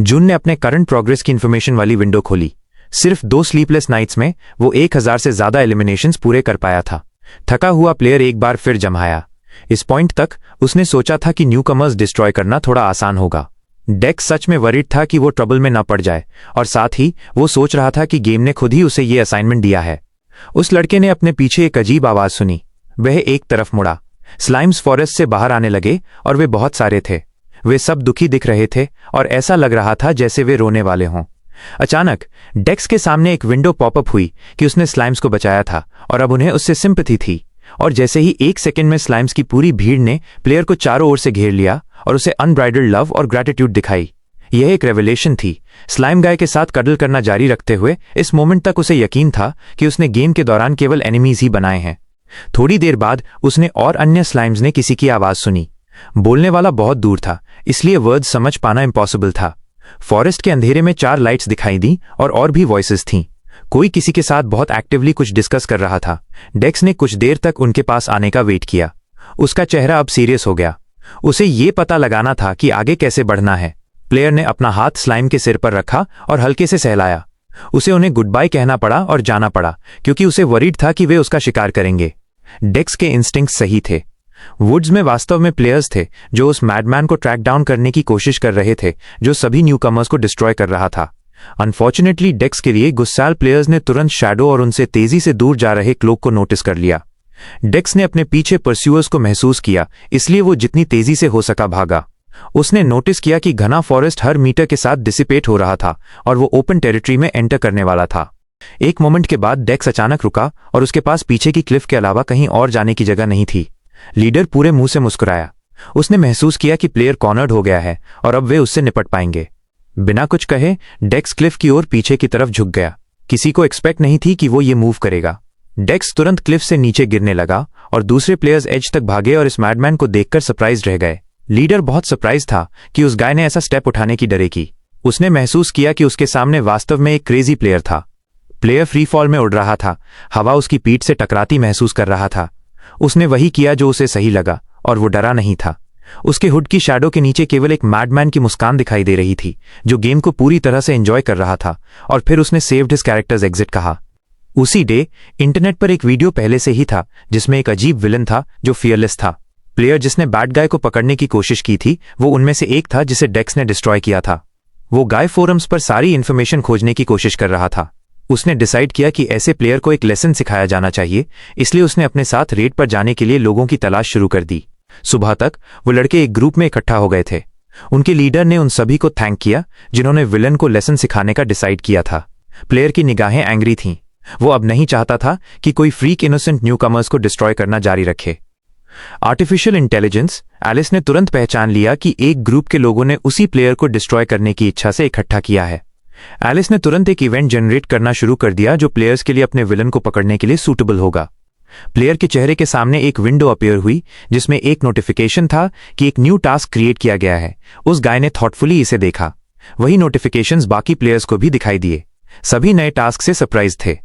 जून ने अपने करंट प्रोग्रेस की इन्फॉर्मेशन वाली विंडो खोली। सिर्फ 2 स्लीपलेस नाइट्स में वो 1000 से ज्यादा एलिमिनेशंस पूरे कर पाया था। थका हुआ प्लेयर एक बार फिर जमाया। इस पॉइंट तक उसने सोचा था कि न्यूकमर्स डिस्ट्रॉय करना थोड़ा आसान होगा, डेक्स सच में वरीड था कि वो ट्रबल में न पड़ जाए, और साथ ही वो सोच रहा था कि गेम ने खुद ही उसे ये असाइनमेंट दिया है। उस लड़के ने अपने पीछे एक अजीब आवाज सुनी। वह एक तरफ मुड़ा। स्लाइम्स फॉरेस्ट से बाहर आने लगे और वे बहुत सारे थे। वे सब दुखी दिख रहे थे और ऐसा लग रहा था जैसे वे रोने वाले हों। अचानक डेक्स के सामने एक विंडो पॉपअप हुई कि उसने स्लाइम्स को बचाया था और अब उन्हें उससे सिंपैथी थी। और जैसे ही 1 सेकंड में स्लाइम्स की पूरी भीड़ ने प्लेयर को चारों ओर से घेर लिया और उसे अनब्राइडल्ड लव और ग्रैटिट्यूड दिखाई। यह एक रेवलेशन थी। स्लाइम गाय के साथ कडल करना जारी रखते हुए इस मोमेंट तक उसे यकीन था कि उसने गेम के दौरान केवल एनिमीज ही बनाए हैं। थोड़ी देर बाद उसने और अन्य स्लाइम्स ने किसी की आवाज सुनी। बोलने वाला बहुत दूर था, इसलिए वर्ड्स समझ पाना इम्पॉसिबल था। फॉरेस्ट के अंधेरे में 4 लाइट्स दिखाई दी और भी वॉइसेस थीं। कोई किसी के साथ बहुत एक्टिवली कुछ डिस्कस कर रहा था। डेक्स ने कुछ देर तक उनके पास आने का वेट किया। उसका चेहरा अब सीरियस हो गया। उसे ये पता लगाना था कि आगे कैसे बढ़ना है। प्लेयर ने अपना हाथ स्लाइम के सिर पर रखा और हल्के से सहलाया। उसे उन्हें गुड बाय कहना पड़ा और जाना पड़ा, क्योंकि उसे वरीड था कि वे उसका शिकार करेंगे। डेक्स के इंस्टिंक्ट्स सही थे। वुड्स में वास्तव में प्लेयर्स थे जो उस मैडमैन को ट्रैक डाउन करने की कोशिश कर रहे थे जो सभी न्यूकमर्स को डिस्ट्रॉय कर रहा था। अनफॉर्चुनेटली डेक्स के लिए गुस्सैल प्लेयर्स ने तुरंत शैडो और उनसे तेजी से दूर जा रहे क्लोक को नोटिस कर लिया। डेक्स ने अपने पीछे परस्यूअर्स को महसूस किया, इसलिए वो जितनी तेजी से हो सका भागा। उसने नोटिस किया कि घना फॉरेस्ट हर मीटर के साथ डिसिपेट हो रहा था और वो ओपन टेरिटरी में एंटर करने वाला था। एक मोमेंट के बाद डेक्स अचानक रुका और उसके पास पीछे की क्लिफ के अलावा कहीं और जाने की जगह नहीं थी। लीडर पूरे मुंह से मुस्कुराया। उसने महसूस किया कि प्लेयर कॉर्नर्ड हो गया है और अब वे उससे निपट पाएंगे। बिना कुछ कहे डेक्स क्लिफ की ओर पीछे की तरफ झुक गया। किसी को एक्सपेक्ट नहीं थी कि वो ये मूव करेगा। डेक्स तुरंत क्लिफ से नीचे गिरने लगा और दूसरे प्लेयर्स एज तक भागे और इस मैडमैन को देखकर सरप्राइज रह गए। लीडर बहुत सरप्राइज था कि उस गाय ने ऐसा स्टेप उठाने की डरेगी। उसने महसूस किया कि उसके सामने वास्तव में एक क्रेजी प्लेयर था। प्लेयर फ्री फॉल में उड़ रहा था। हवा उसकी पीठ से टकराती महसूस कर रहा था। उसने वही किया जो उसे सही लगा और वो डरा नहीं था। उसके हुड की शैडो के नीचे केवल एक मैडमैन की मुस्कान दिखाई दे रही थी जो गेम को पूरी तरह से एंजॉय कर रहा था। और फिर उसने सेव्ड हिज कैरेक्टर्स एग्जिट कहा। उसी डे इंटरनेट पर एक वीडियो पहले से ही था जिसमें एक अजीब विलन था जो फियरलेस था। प्लेयर जिसने बैड गाय को पकड़ने की कोशिश की थी वो उनमें से एक था जिसे डेक्स ने डिस्ट्रॉय किया था। वो गाय फोरम्स पर सारी इन्फॉर्मेशन खोजने की कोशिश कर रहा था। उसने डिसाइड किया कि ऐसे प्लेयर को एक लेसन सिखाया जाना चाहिए, इसलिए उसने अपने साथ रेड पर जाने के लिए लोगों की तलाश शुरू कर दी। सुबह तक वो लड़के एक ग्रुप में इकट्ठा हो गए थे। उनके लीडर ने उन सभी को थैंक किया जिन्होंने विलन को लेसन सिखाने का डिसाइड किया था। प्लेयर की निगाहें एंग्री थीं। वो अब नहीं चाहता था कि कोई फ्रीक इनोसेंट न्यूकमर्स को डिस्ट्रॉय करना जारी रखे। आर्टिफिशियल इंटेलिजेंस एलिस ने तुरंत पहचान लिया कि एक ग्रुप के लोगों ने उसी प्लेयर को डिस्ट्रॉय करने की इच्छा से इकट्ठा किया है। एलिस ने तुरंत एक इवेंट जनरेट करना शुरू कर दिया जो प्लेयर्स के लिए अपने विलन को पकड़ने के लिए सूटेबल होगा। प्लेयर के चेहरे के सामने एक विंडो अपीयर हुई जिसमें एक नोटिफिकेशन था कि एक न्यू टास्क क्रिएट किया गया है। उस गाय ने थॉटफुली इसे देखा। वही नोटिफिकेशंस बाकी प्लेयर्स को भी दिखाई दिए। सभी नए टास्क से सरप्राइज थे।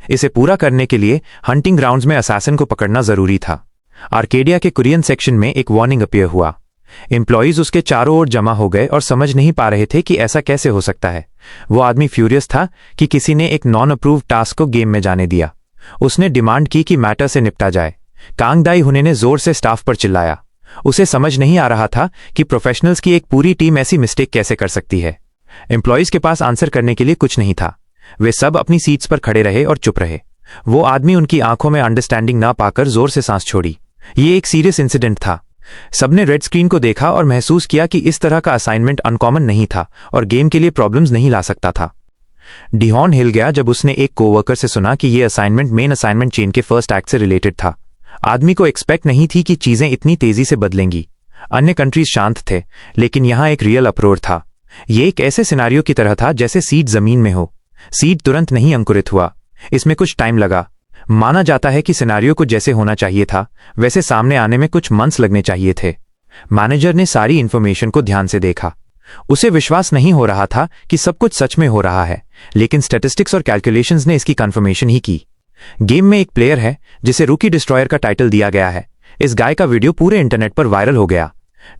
इसे पूरा करने के लिए हंटिंग ग्राउंड्स में असैसिन को पकड़ना जरूरी था। आर्केडिया के कुरियन सेक्शन में एक वार्निंग अपीयर हुआ। एम्प्लॉइज उसके चारों ओर जमा हो गए और समझ नहीं पा रहे थे कि ऐसा कैसे हो सकता है। वो आदमी फ्यूरियस था कि किसी ने एक नॉन अप्रूव टास्क को गेम में जाने दिया। उसने डिमांड की कि मैटर से निपटा जाए। कांगदाई हुने ने जोर से स्टाफ पर चिल्लाया। उसे समझ नहीं आ रहा था कि प्रोफेशनल्स की एक पूरी टीम ऐसी मिस्टेक कैसे कर सकती है। एम्प्लॉइज के पास आंसर करने के लिए कुछ नहीं था। वे सब अपनी सीट्स पर खड़े रहे और चुप रहे। वो आदमी उनकी आंखों में अंडरस्टैंडिंग ना पाकर जोर से सांस छोड़ी। ये एक सीरियस इंसिडेंट था। सबने रेड स्क्रीन को देखा और महसूस किया कि इस तरह का असाइनमेंट अनकॉमन नहीं था और गेम के लिए प्रॉब्लम्स नहीं ला सकता था। डिहॉन हिल गया जब उसने एक कोवर्कर से सुना कि यह असाइनमेंट मेन असाइनमेंट चेन के फर्स्ट एक्ट से रिलेटेड था। आदमी को एक्सपेक्ट नहीं थी कि चीजें इतनी तेजी से बदलेंगी। अन्य कंट्रीज शांत थे, लेकिन यहां एक रियल अप्रोच था। यह एक ऐसे सिनारियो की तरह था जैसे सीड जमीन में हो। सीड तुरंत नहीं अंकुरित हुआ। इसमें कुछ टाइम लगा। माना जाता है कि सिनारियो को जैसे होना चाहिए था वैसे सामने आने में कुछ मंथ्स लगने चाहिए थे। मैनेजर ने सारी इंफॉर्मेशन को ध्यान से देखा। उसे विश्वास नहीं हो रहा था कि सब कुछ सच में हो रहा है, लेकिन स्टैटिस्टिक्स और कैलकुलेशंस ने इसकी कंफर्मेशन ही की। गेम में एक प्लेयर है जिसे रूकी डिस्ट्रॉयर का टाइटल दिया गया है। इस गाय का वीडियो पूरे इंटरनेट पर वायरल हो गया।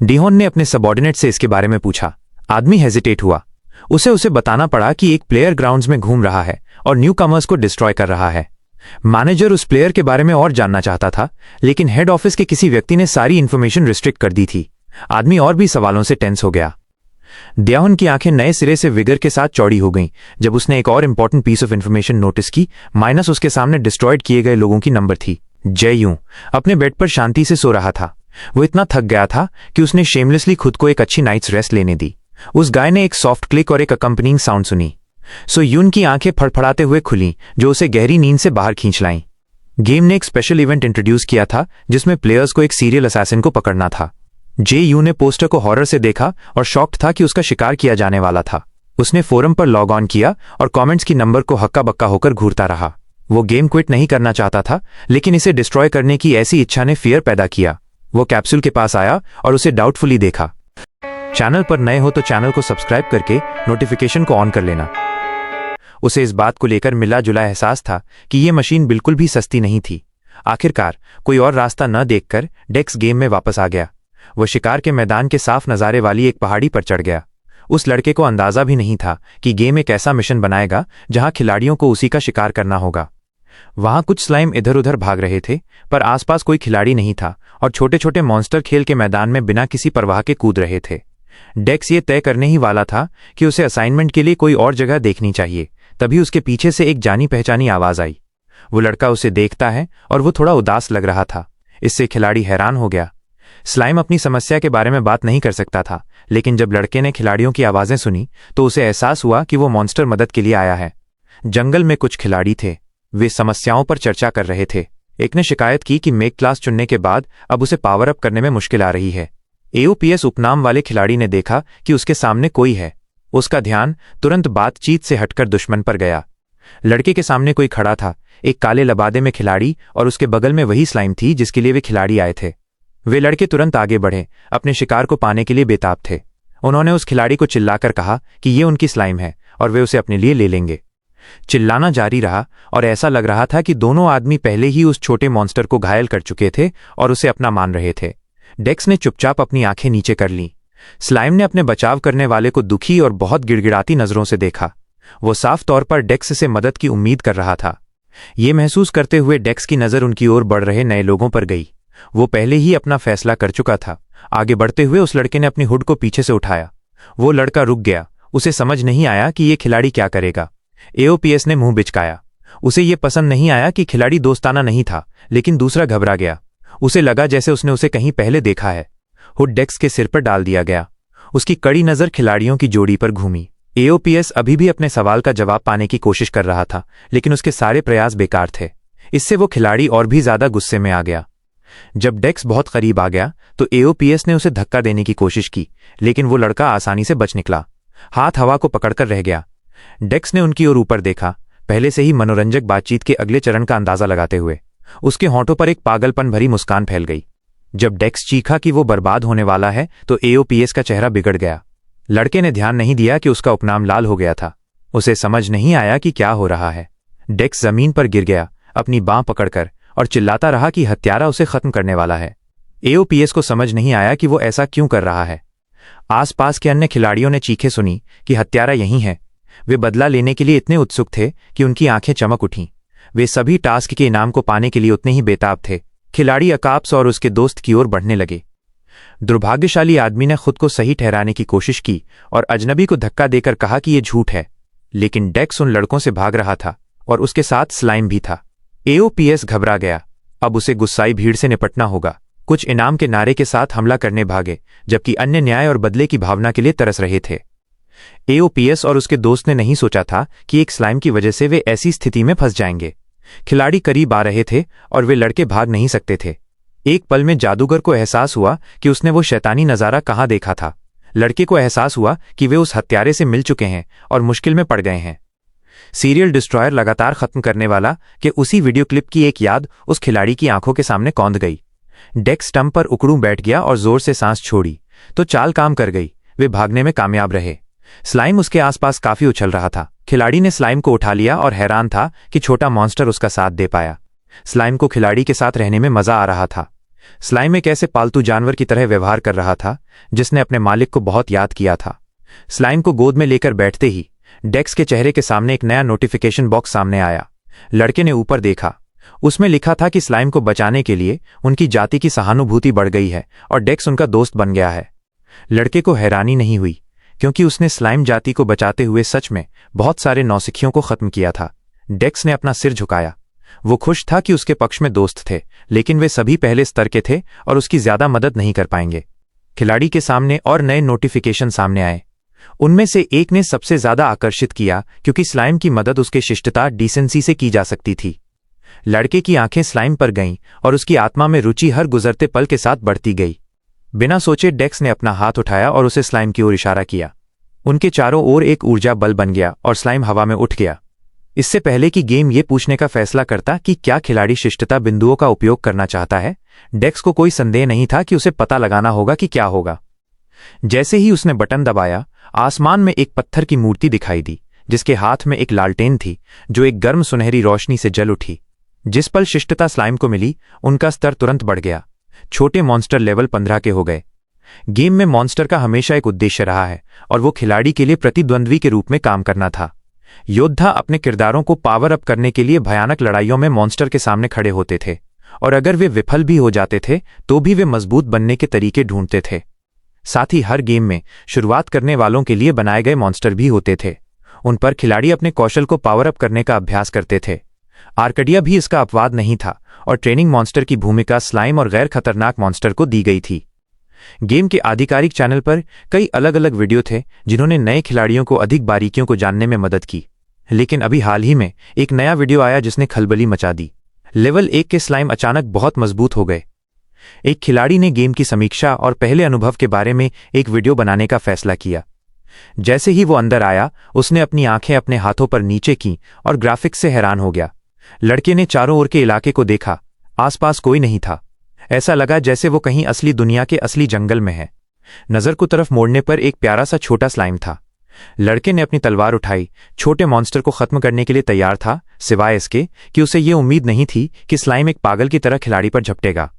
डिहॉन ने अपने सबऑर्डिनेट से इसके बारे में पूछा। आदमी हेजिटेट हुआ। उसे बताना पड़ा कि एक प्लेयर ग्राउंड्स में घूम रहा है और न्यू कमर्स को डिस्ट्रॉय कर रहा है। मैनेजर उस प्लेयर के बारे में और जानना चाहता था, लेकिन हेड ऑफिस के किसी व्यक्ति ने सारी इंफॉर्मेशन रिस्ट्रिक्ट कर दी थी। आदमी और भी सवालों से टेंस हो गया। द्याहुन की आंखें नए सिरे से विगर के साथ चौड़ी हो गईं जब उसने एक और important piece of information notice की, माइनस उसके सामने डिस्ट्रॉयड किए गए लोगों की नंबर थी। जययूं अपने बेड पर शांति से सो रहा था। वो इतना थक गया था कि उसने शेमलेसली खुद को एक अच्छी नाइट्स रेस्ट लेने दी। उस गाय ने एक सॉफ्ट क्लिक और एक अकम्पनिंग साउंड सुनी। सो यून की आंखें फड़फड़ाते हुए खुलीं, जो उसे गहरी नींद से बाहर खींच लाईं। गेम ने एक स्पेशल इवेंट इंट्रोड्यूस किया था जिसमें प्लेयर्स को एक सीरियल असैसिन को पकड़ना था। जे यू ने पोस्टर को हॉरर से देखा और शॉक्ड था कि उसका शिकार किया जाने वाला था। उसने फोरम पर लॉग ऑन किया और कमेंट्स की नंबर को हक्का बक्का होकर घूरता रहा। वो गेम क्विट नहीं करना चाहता था, लेकिन इसे डिस्ट्रॉय करने की ऐसी इच्छा ने फियर पैदा किया। वो कैप्सूल के पास आया और उसे डाउटफुली देखा। चैनल पर नए हो तो चैनल को सब्सक्राइब करके नोटिफिकेशन को ऑन कर लेना। उसे इस बात को लेकर मिला जुला एहसास था कि ये मशीन बिल्कुल भी सस्ती नहीं थी। आखिरकार कोई और रास्ता न देखकर डेक्स गेम में वापस आ गया। वो शिकार के मैदान के साफ नज़ारे वाली एक पहाड़ी पर चढ़ गया। उस लड़के को अंदाजा भी नहीं था कि गेम एक ऐसा मिशन बनाएगा जहां खिलाड़ियों को उसी का शिकार करना होगा। वहां कुछ स्लाइम इधर उधर भाग रहे थे, पर आसपास कोई खिलाड़ी नहीं था और छोटे छोटे मॉन्स्टर खेल के मैदान में बिना किसी परवाह के कूद रहे थे। डेक्स ये तय करने ही वाला था कि उसे असाइनमेंट के लिए कोई और जगह देखनी चाहिए, तभी उसके पीछे से एक जानी पहचानी आवाज आई। वो लड़का उसे देखता है और वो थोड़ा उदास लग रहा था। इससे खिलाड़ी हैरान हो गया। स्लाइम अपनी समस्या के बारे में बात नहीं कर सकता था, लेकिन जब लड़के ने खिलाड़ियों की आवाजें सुनी तो उसे एहसास हुआ कि वो मॉन्स्टर मदद के लिए आया है। जंगल में कुछ खिलाड़ी थे। वे समस्याओं पर चर्चा कर रहे थे। एक ने शिकायत की कि मेक क्लास चुनने के बाद अब उसे पावर अप करने में मुश्किल आ रही है। एओपीएस उपनाम वाले खिलाड़ी ने देखा कि उसके सामने कोई है। उसका ध्यान तुरंत बातचीत से हटकर दुश्मन पर गया। लड़के के सामने कोई खड़ा था, एक काले लबादे में खिलाड़ी, और उसके बगल में वही स्लाइम थी जिसके लिए वे खिलाड़ी आए थे। वे लड़के तुरंत आगे बढ़े, अपने शिकार को पाने के लिए बेताब थे। उन्होंने उस खिलाड़ी को चिल्लाकर कहा कि ये उनकी स्लाइम है और वे उसे अपने लिए ले लेंगे। चिल्लाना जारी रहा और ऐसा लग रहा था कि दोनों आदमी पहले ही उस छोटे मॉन्स्टर को घायल कर चुके थे और उसे अपना मान रहे थे। डेक्स ने चुपचाप अपनी आंखें नीचे कर लीं। स्लाइम ने अपने बचाव करने वाले को दुखी और बहुत गिड़गिड़ाती नजरों से देखा। वो साफ तौर पर डेक्स से मदद की उम्मीद कर रहा था। ये महसूस करते हुए डेक्स की नजर उनकी ओर बढ़ रहे नए लोगों पर गई। वो पहले ही अपना फैसला कर चुका था। आगे बढ़ते हुए उस लड़के ने अपनी हुड को पीछे से उठाया। वो लड़का रुक गया। उसे समझ नहीं आया कि ये खिलाड़ी क्या करेगा। एओपीएस ने मुंह बिचकाया। उसे ये पसंद नहीं आया कि खिलाड़ी दोस्ताना नहीं था, लेकिन दूसरा घबरा गया। उसे लगा जैसे उसने उसे कहीं पहले देखा है। हुड डेक्स के सिर पर डाल दिया गया। उसकी कड़ी नजर खिलाड़ियों की जोड़ी पर घूमी। एओपीएस अभी भी अपने सवाल का जवाब पाने की कोशिश कर रहा था, लेकिन उसके सारे प्रयास बेकार थे। इससे वो खिलाड़ी और भी ज्यादा गुस्से में आ गया। जब डेक्स बहुत करीब आ गया तो एओपीएस ने उसे धक्का देने की कोशिश की, लेकिन वो लड़का आसानी से बच निकला। हाथ हवा को पकड़कर रह गया। डेक्स ने उनकी ओर ऊपर देखा, पहले से ही मनोरंजक बातचीत के अगले चरण का अंदाजा लगाते हुए। उसके होंठों पर एक पागलपन भरी मुस्कान फैल गई। जब डेक्स चीखा कि वो बर्बाद होने वाला है तो एओपीएस का चेहरा बिगड़ गया। लड़के ने ध्यान नहीं दिया कि उसका उपनाम लाल हो गया था। उसे समझ नहीं आया कि क्या हो रहा है। डेक्स जमीन पर गिर गया, अपनी बांह पकड़कर, और चिल्लाता रहा कि हत्यारा उसे खत्म करने वाला है। एओपीएस को समझ नहीं आया कि वो ऐसा क्यों कर रहा है। आसपास के अन्य खिलाड़ियों ने चीखें सुनी कि हत्यारा यही है। वे बदला लेने के लिए इतने उत्सुक थे कि उनकी आंखें चमक उठीं। वे सभी टास्क के इनाम को पाने के लिए उतने ही बेताब थे। खिलाड़ी अकाप्स और उसके दोस्त की ओर बढ़ने लगे। दुर्भाग्यशाली आदमी ने खुद को सही ठहराने की कोशिश की और अजनबी को धक्का देकर कहा कि यह झूठ है, लेकिन डेक्स उन लड़कों से भाग रहा था और उसके साथ स्लाइम भी था। एओपीएस घबरा गया। अब उसे गुस्साई भीड़ से निपटना होगा। कुछ इनाम के नारे के साथ हमला करने भागे, जबकि अन्य न्याय और बदले की भावना के लिए तरस रहे थे। एओपीएस और उसके दोस्त ने नहीं सोचा था कि एक स्लाइम की वजह से वे ऐसी स्थिति में फंस जाएंगे। खिलाड़ी करीब आ रहे थे और वे लड़के भाग नहीं सकते थे। एक पल में जादूगर को एहसास हुआ कि उसने वो शैतानी नजारा कहाँ देखा था। लड़के को एहसास हुआ कि वे उस हत्यारे से मिल चुके हैं और मुश्किल में पड़ गए हैं। सीरियल डिस्ट्रॉयर लगातार खत्म करने वाला कि उसी वीडियो क्लिप की एक याद उस खिलाड़ी की आंखों के सामने कौंध गई। डेक्स स्टंप पर उकड़ू बैठ गया और जोर से सांस छोड़ी तो चाल काम कर गई। वे भागने में कामयाब रहे। स्लाइम उसके आसपास काफी उछल रहा था। खिलाड़ी ने स्लाइम को उठा लिया और हैरान था कि छोटा मॉन्स्टर उसका साथ दे पाया। स्लाइम को खिलाड़ी के साथ रहने में मजा आ रहा था। स्लाइम एक ऐसे पालतू जानवर की तरह व्यवहार कर रहा था जिसने अपने मालिक को बहुत याद किया था। स्लाइम को गोद में लेकर बैठते ही डेक्स के चेहरे के सामने एक नया नोटिफिकेशन बॉक्स सामने आया। लड़के ने ऊपर देखा। उसमें लिखा था कि स्लाइम को बचाने के लिए उनकी जाति की सहानुभूति बढ़ गई है और डेक्स उनका दोस्त बन गया है। लड़के को हैरानी नहीं हुई क्योंकि उसने स्लाइम जाति को बचाते हुए सच में बहुत सारे नौसिखियों को खत्म किया था। डेक्स ने अपना सिर झुकाया। वो खुश था कि उसके पक्ष में दोस्त थे, लेकिन वे सभी पहले स्तर के थे और उसकी ज्यादा मदद नहीं कर पाएंगे। खिलाड़ी के सामने और नए नोटिफिकेशन सामने आए। उनमें से एक ने सबसे ज्यादा आकर्षित किया, क्योंकि स्लाइम की मदद उसके शिष्टता डिसेंसी से की जा सकती थी। लड़के की आंखें स्लाइम पर गईं और उसकी आत्मा में रुचि हर गुजरते पल के साथ बढ़ती गई। बिना सोचे डेक्स ने अपना हाथ उठाया और उसे स्लाइम की ओर इशारा किया। उनके चारों ओर एक ऊर्जा बल बन गया और स्लाइम हवा में उठ गया। इससे पहले कि गेम ये पूछने का फैसला करता कि क्या खिलाड़ी शिष्टता बिंदुओं का उपयोग करना चाहता है, डेक्स को कोई संदेह नहीं था कि उसे पता लगाना होगा कि क्या होगा। जैसे ही उसने बटन दबाया, आसमान में एक पत्थर की मूर्ति दिखाई दी, जिसके हाथ में एक लालटेन थी जो एक गर्म सुनहरी रोशनी से जल उठी। जिस पल शिष्टता स्लाइम को मिली, उनका स्तर तुरंत बढ़ गया। छोटे मॉन्स्टर लेवल 15 के हो गए। गेम में मॉन्स्टर का हमेशा एक उद्देश्य रहा है और वो खिलाड़ी के लिए प्रतिद्वंद्वी के रूप में काम करना था। योद्धा अपने किरदारों को पावर अप करने के लिए भयानक लड़ाइयों में मॉन्स्टर के सामने खड़े होते थे, और अगर वे विफल भी हो जाते थे तो भी वे मजबूत बनने के तरीके ढूंढते थे। साथ ही हर गेम में शुरुआत करने वालों के लिए बनाए गए मॉन्स्टर भी होते थे। उन पर खिलाड़ी अपने कौशल को पावर अप करने का अभ्यास करते थे। आर्कडिया भी इसका अपवाद नहीं था, और ट्रेनिंग मॉन्स्टर की भूमिका स्लाइम और गैर खतरनाक मॉन्स्टर को दी गई थी। गेम के आधिकारिक चैनल पर कई अलग अलग वीडियो थे जिन्होंने नए खिलाड़ियों को अधिक बारीकियों को जानने में मदद की, लेकिन अभी हाल ही में एक नया वीडियो आया जिसने खलबली मचा दी। लेवल 1 के स्लाइम अचानक बहुत मजबूत हो गए। एक खिलाड़ी ने गेम की समीक्षा और पहले अनुभव के बारे में एक वीडियो बनाने का फैसला किया। जैसे ही वो अंदर आया, उसने अपनी आंखें अपने हाथों पर नीचे की और ग्राफिक्स से हैरान हो गया। लड़के ने चारों ओर के इलाके को देखा। आसपास कोई नहीं था। ऐसा लगा जैसे वो कहीं असली दुनिया के असली जंगल में है। नजर को तरफ मोड़ने पर एक प्यारा सा छोटा स्लाइम था। लड़के ने अपनी तलवार उठाई, छोटे मॉन्स्टर को खत्म करने के लिए तैयार था, सिवाय इसके कि उसे ये उम्मीद नहीं थी कि स्लाइम एक पागल की तरह खिलाड़ी पर झपटेगा।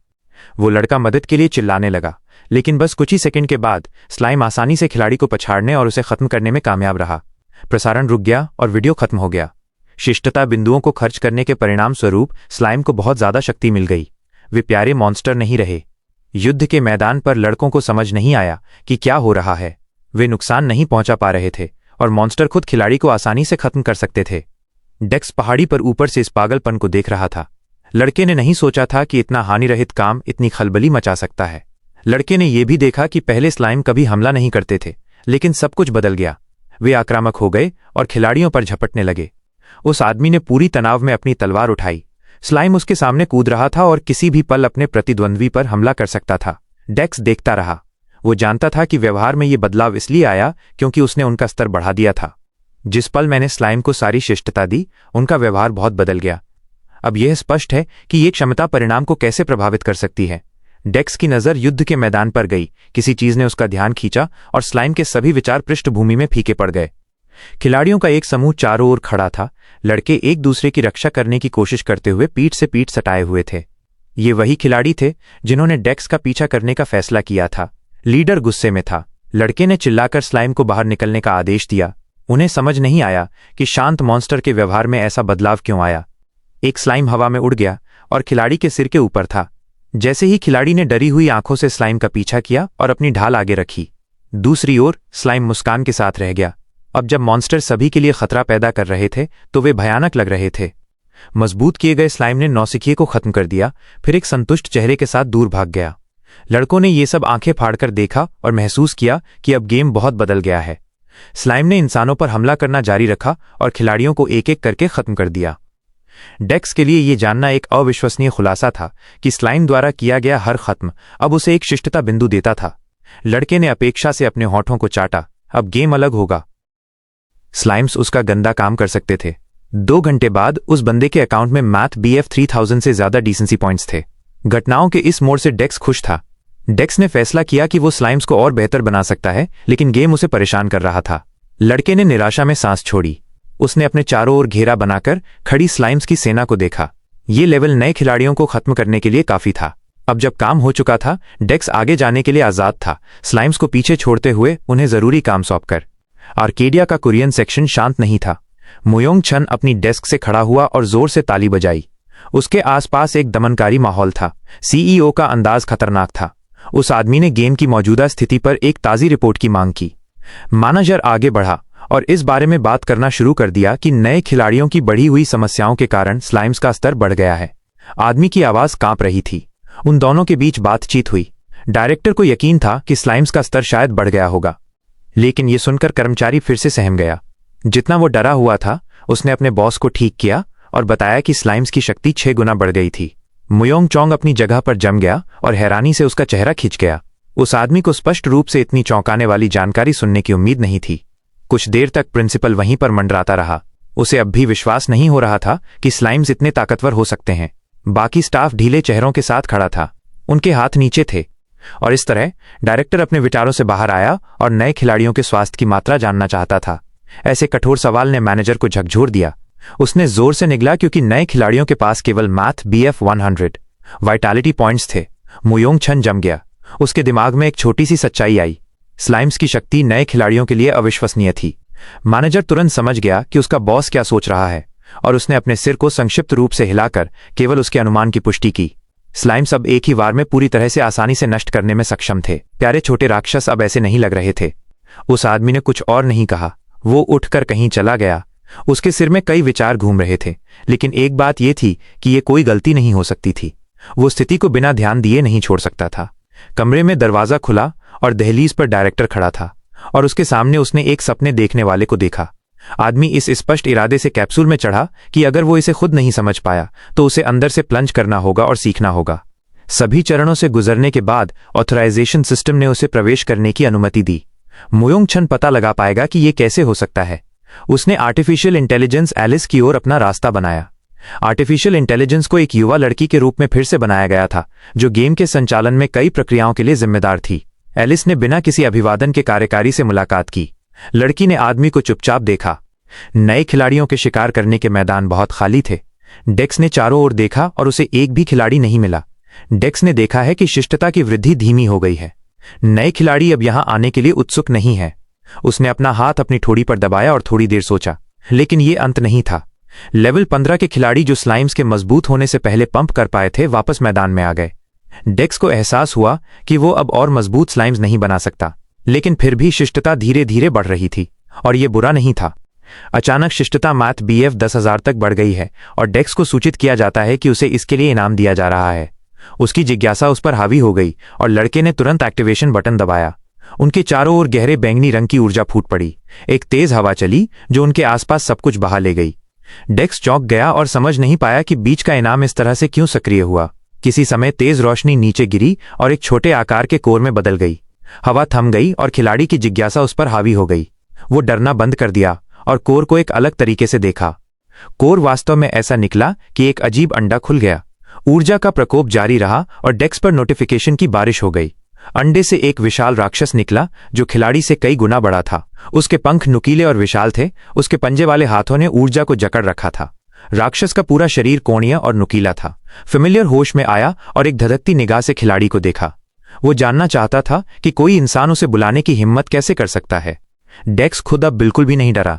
वो लड़का मदद के लिए चिल्लाने लगा, लेकिन बस कुछ ही सेकंड के बाद स्लाइम आसानी से खिलाड़ी को पछाड़ने और उसे खत्म करने में कामयाब रहा। प्रसारण रुक गया और वीडियो खत्म हो गया। शिष्टता बिंदुओं को खर्च करने के परिणाम स्वरूप स्लाइम को बहुत ज्यादा शक्ति मिल गई। वे प्यारे मॉन्स्टर नहीं रहे। युद्ध के मैदान पर लड़कों को समझ नहीं आया कि क्या हो रहा है। वे नुकसान नहीं पहुंचा पा रहे थे और मॉन्स्टर खुद खिलाड़ी को आसानी से खत्म कर सकते थे। डेक्स पहाड़ी पर ऊपर से इस पागलपन को देख रहा था। लड़के ने नहीं सोचा था कि इतना हानिरहित काम इतनी खलबली मचा सकता है। लड़के ने यह भी देखा कि पहले स्लाइम कभी हमला नहीं करते थे, लेकिन सब कुछ बदल गया। वे आक्रामक हो गए और खिलाड़ियों पर झपटने लगे। उस आदमी ने पूरी तनाव में अपनी तलवार उठाई। स्लाइम उसके सामने कूद रहा था और किसी भी पल अपने प्रतिद्वंद्वी पर हमला कर सकता था। डेक्स देखता रहा। वो जानता था कि व्यवहार में ये बदलाव इसलिए आया क्योंकि उसने उनका स्तर बढ़ा दिया था। जिस पल मैंने स्लाइम को सारी शिष्टता दी, उनका व्यवहार बहुत बदल गया। अब यह स्पष्ट है कि ये क्षमता परिणाम को कैसे प्रभावित कर सकती है। डेक्स की नज़र युद्ध के मैदान पर गई। किसी चीज ने उसका ध्यान खींचा और स्लाइम के सभी विचार पृष्ठभूमि में फीके पड़ गए। खिलाड़ियों का एक समूह चारों ओर खड़ा था। लड़के एक दूसरे की रक्षा करने की कोशिश करते हुए पीठ से पीठ सटाए हुए थे। ये वही खिलाड़ी थे जिन्होंने डेक्स का पीछा करने का फैसला किया था। लीडर गुस्से में था। लड़के ने चिल्लाकर स्लाइम को बाहर निकलने का आदेश दिया। उन्हें समझ नहीं आया कि शांत मॉन्स्टर के व्यवहार में ऐसा बदलाव क्यों आया। एक स्लाइम हवा में उड़ गया और खिलाड़ी के सिर के ऊपर था। जैसे ही खिलाड़ी ने डरी हुई आंखों से स्लाइम का पीछा किया और अपनी ढाल आगे रखी, दूसरी ओर स्लाइम मुस्कान के साथ रह गया। अब जब मॉन्स्टर सभी के लिए खतरा पैदा कर रहे थे तो वे भयानक लग रहे थे। मजबूत किए गए स्लाइम ने नौसिखिए को खत्म कर दिया, फिर एक संतुष्ट चेहरे के साथ दूर भाग गया। लड़कों ने ये सब आंखें फाड़कर देखा और महसूस किया कि अब गेम बहुत बदल गया है। स्लाइम ने इंसानों पर हमला करना जारी रखा और खिलाड़ियों को एक एक करके खत्म कर दिया। डेक्स के लिए यह जानना एक अविश्वसनीय खुलासा था कि स्लाइम द्वारा किया गया हर खत्म अब उसे एक शिष्टता बिंदु देता था। लड़के ने अपेक्षा से अपने होठों को चाटा। अब गेम अलग होगा। स्लाइम्स उसका गंदा काम कर सकते थे। 2 घंटे बाद उस बंदे के अकाउंट में मैथ BF 3000 से ज्यादा डिसेंसी पॉइंट्स थे। घटनाओं के इस मोड़ से डेक्स खुश था। डेक्स ने फैसला किया कि वो स्लाइम्स को और बेहतर बना सकता है, लेकिन गेम उसे परेशान कर रहा था। लड़के ने निराशा में सांस छोड़ी। उसने अपने चारों ओर घेरा बनाकर खड़ी स्लाइम्स की सेना को देखा। ये लेवल नए खिलाड़ियों को खत्म करने के लिए काफी था। अब जब काम हो चुका था, डेक्स आगे जाने के लिए आजाद था, स्लाइम्स को पीछे छोड़ते हुए उन्हें जरूरी काम सौंपकर। आर्केडिया का कुरियन सेक्शन शांत नहीं था। मुयोंग छन अपनी डेस्क से खड़ा हुआ और जोर से ताली बजाई। उसके आसपास एक दमनकारी माहौल था। CEO का अंदाज खतरनाक था। उस आदमी ने गेम की मौजूदा स्थिति पर एक ताज़ी रिपोर्ट की मांग की। मैनेजर आगे बढ़ा और इस बारे में बात करना शुरू कर दिया कि नए खिलाड़ियों की बढ़ी हुई समस्याओं के कारण स्लाइम्स का स्तर बढ़ गया है। आदमी की आवाज कांप रही थी। उन दोनों के बीच बातचीत हुई। डायरेक्टर को यकीन था कि स्लाइम्स का स्तर शायद बढ़ गया होगा, लेकिन यह सुनकर कर्मचारी फिर से सहम गया। जितना वो डरा हुआ था, उसने अपने बॉस को ठीक किया और बताया कि स्लाइम्स की शक्ति 6 गुना बढ़ गई थी। मुयोंग चोंग अपनी जगह पर जम गया और हैरानी से उसका चेहरा खिंच गया। उस आदमी को स्पष्ट रूप से इतनी चौंकाने वाली जानकारी सुनने की उम्मीद नहीं थी। कुछ देर तक प्रिंसिपल वहीं पर मंडराता रहा। उसे अब भी विश्वास नहीं हो रहा था कि स्लाइम्स इतने ताकतवर हो सकते हैं। बाकी स्टाफ ढीले चेहरों के साथ खड़ा था, उनके हाथ नीचे थे। और इस तरह डायरेक्टर अपने विचारों से बाहर आया और नए खिलाड़ियों के स्वास्थ्य की मात्रा जानना चाहता था। ऐसे कठोर सवाल ने मैनेजर को झकझोर दिया। उसने जोर से निगला क्योंकि नए खिलाड़ियों के पास केवल मैथ BF 100 वाइटैलिटी पॉइंट्स थे। मुयोंग छन जम गया। उसके दिमाग में एक छोटी सी सच्चाई आई। स्लाइम्स की शक्ति नए खिलाड़ियों के लिए अविश्वसनीय थी। मैनेजर तुरंत समझ गया कि उसका बॉस क्या सोच रहा है और उसने अपने सिर को संक्षिप्त रूप से हिलाकर केवल उसके अनुमान की पुष्टि की। स्लाइम्स अब एक ही वार में पूरी तरह से आसानी से नष्ट करने में सक्षम थे। प्यारे छोटे राक्षस अब ऐसे नहीं लग रहे थे। उस आदमी ने कुछ और नहीं कहा। वो उठकर कहीं चला गया। उसके सिर में कई विचार घूम रहे थे, लेकिन एक बात यह थी कि यह कोई गलती नहीं हो सकती थी। वो स्थिति को बिना ध्यान दिए नहीं छोड़ सकता था। कमरे में दरवाजा खुला और दहलीज पर डायरेक्टर खड़ा था और उसके सामने उसने एक सपने देखने वाले को देखा। आदमी इस स्पष्ट इरादे से कैप्सूल में चढ़ा कि अगर वो इसे खुद नहीं समझ पाया तो उसे अंदर से प्लंज करना होगा और सीखना होगा। सभी चरणों से गुजरने के बाद ऑथराइजेशन सिस्टम ने उसे प्रवेश करने की अनुमति दी। मुयोंग छन पता लगा पाएगा कि यह कैसे हो सकता है। उसने आर्टिफिशियल इंटेलिजेंस एलिस की ओर अपना रास्ता बनाया। आर्टिफिशियल इंटेलिजेंस को एक युवा लड़की के रूप में फिर से बनाया गया था, जो गेम के संचालन में कई प्रक्रियाओं के लिए जिम्मेदार थी। एलिस ने बिना किसी अभिवादन के कार्यकारी से मुलाकात की। लड़की ने आदमी को चुपचाप देखा। नए खिलाड़ियों के शिकार करने के मैदान बहुत खाली थे। डेक्स ने चारों ओर देखा और उसे एक भी खिलाड़ी नहीं मिला। डेक्स ने देखा है कि शिष्टता की वृद्धि धीमी हो गई है। नए खिलाड़ी अब यहां आने के लिए उत्सुक नहीं है। उसने अपना हाथ अपनी ठोड़ी पर दबाया और थोड़ी देर सोचा, लेकिन यह अंत नहीं था। लेवल 15 के खिलाड़ी जो स्लाइम्स के मजबूत होने से पहले पंप कर पाए थे, वापस मैदान में आ गए। डेक्स को एहसास हुआ कि वो अब और मजबूत स्लाइम्स नहीं बना सकता, लेकिन फिर भी शिष्टता धीरे धीरे बढ़ रही थी और यह बुरा नहीं था। अचानक शिष्टता मैथ BF 10,000 तक बढ़ गई है और डेक्स को सूचित किया जाता है कि उसे इसके लिए इनाम दिया जा रहा है। उसकी जिज्ञासा उस पर हावी हो गई और लड़के ने तुरंत एक्टिवेशन बटन दबाया। उनके चारों ओर गहरे बैंगनी रंग की ऊर्जा फूट पड़ी। एक तेज हवा चली जो उनके आसपास सब कुछ बहा ले गई। डेक्स चौंक गया और समझ नहीं पाया कि बीच का इनाम इस तरह से क्यों सक्रिय हुआ। किसी समय तेज रोशनी नीचे गिरी और एक छोटे आकार के कोर में बदल गई। हवा थम गई और खिलाड़ी की जिज्ञासा उस पर हावी हो गई। वो डरना बंद कर दिया और कोर को एक अलग तरीके से देखा। कोर वास्तव में ऐसा निकला कि एक अजीब अंडा खुल गया। ऊर्जा का प्रकोप जारी रहा और डेक्स पर नोटिफिकेशन की बारिश हो गई। अंडे से एक विशाल राक्षस निकला जो खिलाड़ी से कई गुना बड़ा था। उसके पंख नुकीले और विशाल थे। उसके पंजे वाले हाथों ने ऊर्जा को जकड़ रखा था। राक्षस का पूरा शरीर कोणीय और नुकीला था। फेमिलियर होश में आया और एक धधकती निगाह से खिलाड़ी को देखा। वो जानना चाहता था कि कोई इंसान उसे बुलाने की हिम्मत कैसे कर सकता है। डेक्स खुद अब बिल्कुल भी नहीं डरा।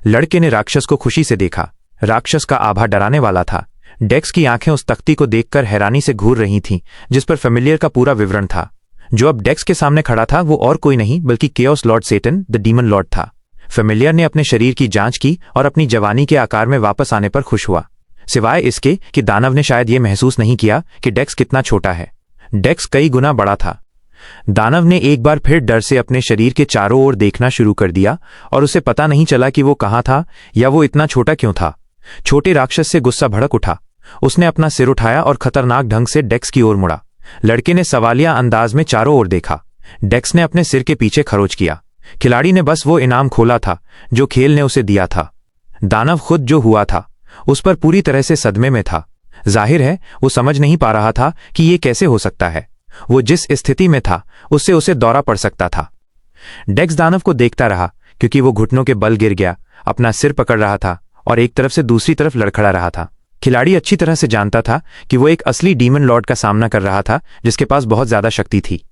लड़के ने राक्षस को खुशी से देखा। राक्षस का आभा डराने वाला था। डेक्स की आंखें उस तख्ती को देखकर हैरानी से घूर रही थीं, जिस पर फेमिलियर का पूरा विवरण था। जो अब डेक्स के सामने खड़ा था वो और कोई नहीं बल्कि chaos lord Satan the demon lord था। फेमिलियर ने अपने शरीर की जांच की और अपनी जवानी के आकार में वापस आने पर खुश हुआ, सिवाय इसके कि दानव ने शायद ये महसूस नहीं किया कि डेक्स कितना छोटा है। डेक्स कई गुना बड़ा था। दानव ने एक बार फिर डर से अपने शरीर के चारों ओर देखना शुरू कर दिया और उसे पता नहीं चला कि वो कहाँ था या वो इतना छोटा क्यों था। छोटे राक्षस से गुस्सा भड़क उठा। उसने अपना सिर उठाया और खतरनाक ढंग से डेक्स की ओर मुड़ा। लड़के ने सवालिया अंदाज में चारों ओर देखा। डेक्स ने अपने सिर के पीछे खरोच किया। खिलाड़ी ने बस वो इनाम खोला था जो खेल ने उसे दिया था। दानव खुद जो हुआ था उस पर पूरी तरह से सदमे में था। जाहिर है वो समझ नहीं पा रहा था कि ये कैसे हो सकता है। वो जिस स्थिति में था उससे उसे दौरा पड़ सकता था। डेक्स दानव को देखता रहा क्योंकि वो घुटनों के बल गिर गया, अपना सिर पकड़ रहा था और एक तरफ से दूसरी तरफ लड़खड़ा रहा था। खिलाड़ी अच्छी तरह से जानता था कि वो एक असली डीमन लॉर्ड का सामना कर रहा था जिसके पास बहुत ज्यादा शक्ति थी।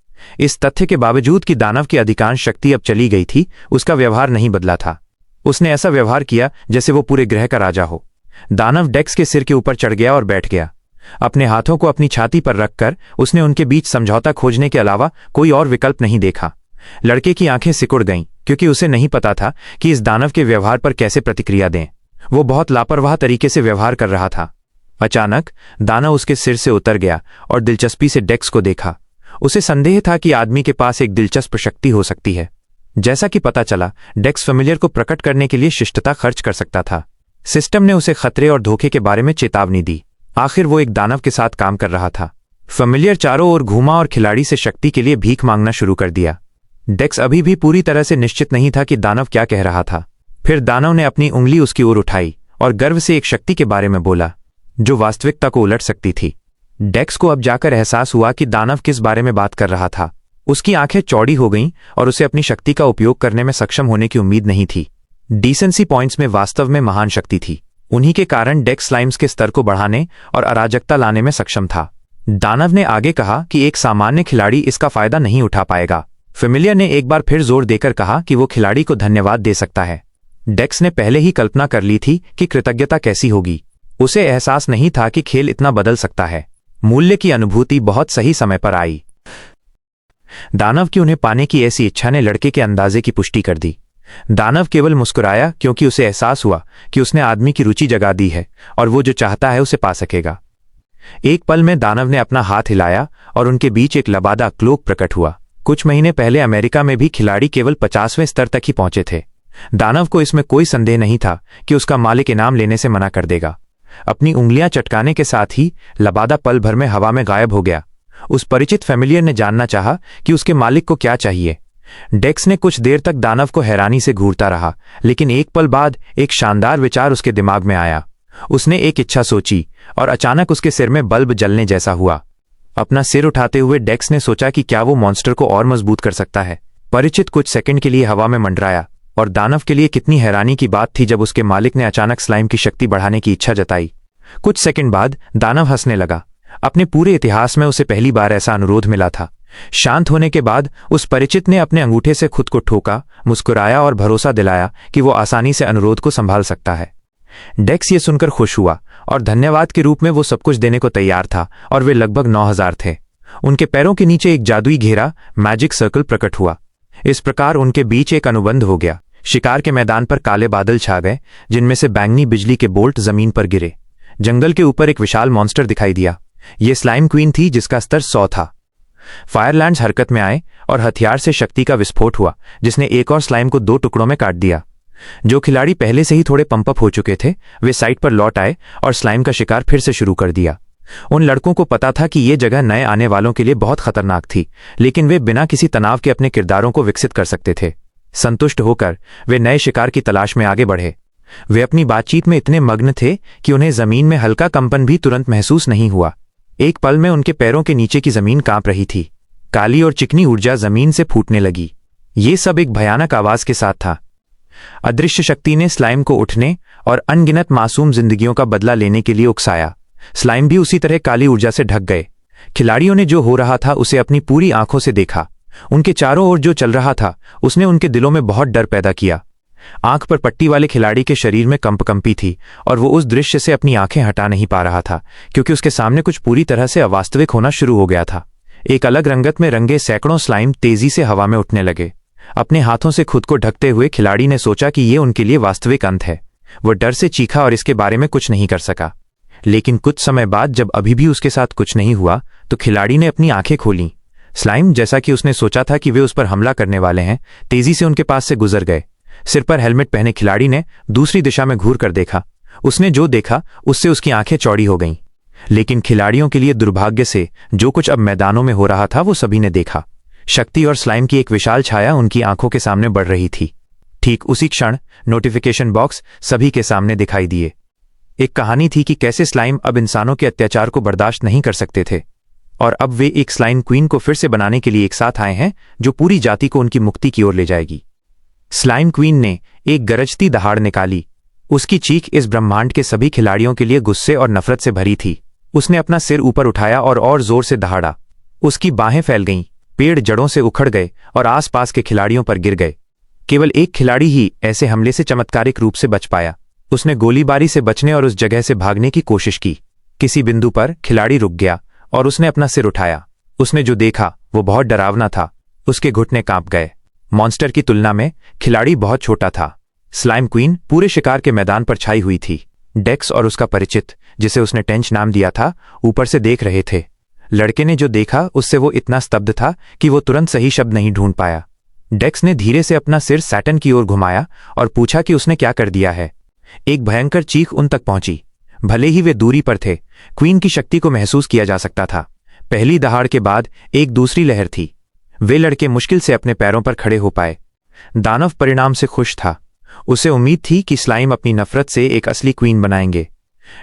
इस तथ्य के बावजूद कि दानव की अधिकांश शक्ति अब चली गई थी, उसका व्यवहार नहीं बदला था। उसने ऐसा व्यवहार किया जैसे वो पूरे ग्रह का राजा हो। दानव डेक्स के सिर के ऊपर चढ़ गया और बैठ गया। अपने हाथों को अपनी छाती पर रखकर उसने उनके बीच समझौता खोजने के अलावा कोई और विकल्प नहीं देखा। लड़के की आंखें सिकुड़ गईं क्योंकि उसे नहीं पता था कि इस दानव के व्यवहार पर कैसे प्रतिक्रिया दें। वो बहुत लापरवाह तरीके से व्यवहार कर रहा था। अचानक दानव उसके सिर से उतर गया और दिलचस्पी से डेक्स को देखा। उसे संदेह था कि आदमी के पास एक दिलचस्प शक्ति हो सकती है। जैसा कि पता चला, डेक्स फेमिलियर को प्रकट करने के लिए शिष्टता खर्च कर सकता था। सिस्टम ने उसे खतरे और धोखे के बारे में चेतावनी दी। आखिर वो एक दानव के साथ काम कर रहा था। फेमिलियर चारों ओर घूमा और खिलाड़ी से शक्ति के लिए भीख मांगना शुरू कर दिया। डेक्स अभी भी पूरी तरह से निश्चित नहीं था कि दानव क्या कह रहा था। फिर दानव ने अपनी उंगली उसकी ओर उठाई और गर्व से एक शक्ति के बारे में बोला जो वास्तविकता को उलट सकती थी। डेक्स को अब जाकर एहसास हुआ कि दानव किस बारे में बात कर रहा था। उसकी आंखें चौड़ी हो गईं और उसे अपनी शक्ति का उपयोग करने में सक्षम होने की उम्मीद नहीं थी। डिसेंसी पॉइंट्स में वास्तव में महान शक्ति थी। उन्हीं के कारण डेक्स स्लाइम्स के स्तर को बढ़ाने और अराजकता लाने में सक्षम था। दानव ने आगे कहा कि एक सामान्य खिलाड़ी इसका फायदा नहीं उठा पाएगा। फेमिलियर ने एक बार फिर जोर देकर कहा कि वो खिलाड़ी को धन्यवाद दे सकता है। डेक्स ने पहले ही कल्पना कर ली थी कि कृतज्ञता कैसी होगी। उसे एहसास नहीं था कि खेल इतना बदल सकता है। मूल्य की अनुभूति बहुत सही समय पर आई। दानव की उन्हें पाने की ऐसी इच्छा ने लड़के के अंदाजे की पुष्टि कर दी। दानव केवल मुस्कुराया क्योंकि उसे एहसास हुआ कि उसने आदमी की रुचि जगा दी है और वो जो चाहता है उसे पा सकेगा। एक पल में दानव ने अपना हाथ हिलाया और उनके बीच एक लबादा क्लोक प्रकट हुआ। कुछ महीने पहले अमेरिका में भी खिलाड़ी केवल 50वें स्तर तक ही पहुंचे थे। दानव को इसमें कोई संदेह नहीं था कि उसका मालिक इनाम लेने से मना कर देगा। अपनी उंगलियां चटकाने के साथ ही लबादा पल भर में हवा में गायब हो गया। उस परिचित फेमिलियर ने जानना चाहा कि उसके मालिक को क्या चाहिए। डेक्स ने कुछ देर तक दानव को हैरानी से घूरता रहा, लेकिन एक पल बाद एक शानदार विचार उसके दिमाग में आया। उसने एक इच्छा सोची और अचानक उसके सिर में बल्ब जलने जैसा हुआ। अपना सिर उठाते हुए डेक्स ने सोचा कि क्या वो मॉन्स्टर को और मजबूत कर सकता है। परिचित कुछ सेकंड के लिए हवा में मंडराया और दानव के लिए कितनी हैरानी की बात थी जब उसके मालिक ने अचानक स्लाइम की शक्ति बढ़ाने की इच्छा जताई। कुछ सेकंड बाद दानव हंसने लगा। अपने पूरे इतिहास में उसे पहली बार ऐसा अनुरोध मिला था। शांत होने के बाद उस परिचित ने अपने अंगूठे से खुद को ठोका, मुस्कुराया और भरोसा दिलाया कि वो आसानी से अनुरोध को संभाल सकता है। डेक्स ये सुनकर खुश हुआ और धन्यवाद के रूप में वो सब कुछ देने को तैयार था और वे लगभग 9000 थे। उनके पैरों के नीचे एक जादुई घेरा, मैजिक सर्कल प्रकट हुआ। इस प्रकार उनके बीच एक अनुबंध हो गया। शिकार के मैदान पर काले बादल छा गए जिनमें से बैंगनी बिजली के बोल्ट जमीन पर गिरे। जंगल के ऊपर एक विशाल मॉन्स्टर दिखाई दिया। ये स्लाइम क्वीन थी जिसका स्तर 100 था। फायरलैंड्स हरकत में आए और हथियार से शक्ति का विस्फोट हुआ जिसने एक और स्लाइम को 2 टुकड़ों में काट दिया। जो खिलाड़ी पहले से ही थोड़े पंपअप हो चुके थे वे साइट पर लौट आए और स्लाइम का शिकार फिर से शुरू कर दिया। उन लड़कों को पता था कि ये जगह नए आने वालों के लिए बहुत खतरनाक थी, लेकिन वे बिना किसी तनाव के अपने किरदारों को विकसित कर सकते थे। संतुष्ट होकर वे नए शिकार की तलाश में आगे बढ़े। वे अपनी बातचीत में इतने मग्न थे कि उन्हें जमीन में हल्का कंपन भी तुरंत महसूस नहीं हुआ। एक पल में उनके पैरों के नीचे की जमीन कांप रही थी। काली और चिकनी ऊर्जा जमीन से फूटने लगी। ये सब एक भयानक आवाज के साथ था। अदृश्य शक्ति ने स्लाइम को उठने और अनगिनत मासूम जिंदगियों का बदला लेने के लिए उकसाया। स्लाइम भी उसी तरह काली ऊर्जा से ढक गए। खिलाड़ियों ने जो हो रहा था उसे अपनी पूरी आंखों से देखा। उनके चारों ओर जो चल रहा था उसने उनके दिलों में बहुत डर पैदा किया। आंख पर पट्टी वाले खिलाड़ी के शरीर में कंपी थी और वो उस दृश्य से अपनी आंखें हटा नहीं पा रहा था क्योंकि उसके सामने कुछ पूरी तरह से अवास्तविक होना शुरू हो गया था। एक अलग रंगत में रंगे सैकड़ों स्लाइम तेजी से हवा में उठने लगे। अपने हाथों से खुद को ढकते हुए खिलाड़ी ने सोचा कि ये उनके लिए वास्तविक अंत है। वो डर से चीखा और इसके बारे में कुछ नहीं कर सका। लेकिन कुछ समय बाद जब अभी भी उसके साथ कुछ नहीं हुआ तो खिलाड़ी ने अपनी आंखें खोलीं। स्लाइम, जैसा कि उसने सोचा था कि वे उस पर हमला करने वाले हैं, तेजी से उनके पास से गुजर गए। सिर पर हेलमेट पहने खिलाड़ी ने दूसरी दिशा में घूर कर देखा। उसने जो देखा उससे उसकी आंखें चौड़ी हो गईं। लेकिन खिलाड़ियों के लिए दुर्भाग्य से जो कुछ अब मैदानों में हो रहा था वो सभी ने देखा। शक्ति और स्लाइम की एक विशाल छाया उनकी आंखों के सामने बढ़ रही थी। ठीक उसी क्षण नोटिफिकेशन बॉक्स सभी के सामने दिखाई दिए। एक कहानी थी कि कैसे स्लाइम अब इंसानों के अत्याचार को बर्दाश्त नहीं कर सकते थे और अब वे एक स्लाइम क्वीन को फिर से बनाने के लिए एक साथ आए हैं जो पूरी जाति को उनकी मुक्ति की ओर ले जाएगी। स्लाइम क्वीन ने एक गरजती दहाड़ निकाली। उसकी चीख इस ब्रह्मांड के सभी खिलाड़ियों के लिए गुस्से और नफरत से भरी थी। उसने अपना सिर ऊपर उठाया और जोर से दहाड़ा। उसकी बाहें फैल गईं, पेड़ जड़ों से उखड़ गए और आसपास के खिलाड़ियों पर गिर गए। केवल एक खिलाड़ी ही ऐसे हमले से चमत्कारिक रूप से बच पाया। उसने गोलीबारी से बचने और उस जगह से भागने की कोशिश की। किसी बिंदु पर खिलाड़ी रुक गया और उसने अपना सिर उठाया। उसने जो देखा वो बहुत डरावना था। उसके घुटने कांप गए। मॉन्स्टर की तुलना में खिलाड़ी बहुत छोटा था। स्लाइम क्वीन पूरे शिकार के मैदान पर छाई हुई थी। डेक्स और उसका परिचित, जिसे उसने टेंच नाम दिया था, ऊपर से देख रहे थे। लड़के ने जो देखा उससे वो इतना स्तब्ध था कि वो तुरंत सही शब्द नहीं ढूंढ पाया। डेक्स ने धीरे से अपना सिर सैटर्न की ओर घुमाया और पूछा कि उसने क्या कर दिया है। एक भयंकर चीख उन तक पहुंची। भले ही वे दूरी पर थे, क्वीन की शक्ति को महसूस किया जा सकता था। पहली दहाड़ के बाद एक दूसरी लहर थी। वे लड़के मुश्किल से अपने पैरों पर खड़े हो पाए। दानव परिणाम से खुश था। उसे उम्मीद थी कि स्लाइम अपनी नफरत से एक असली क्वीन बनाएंगे।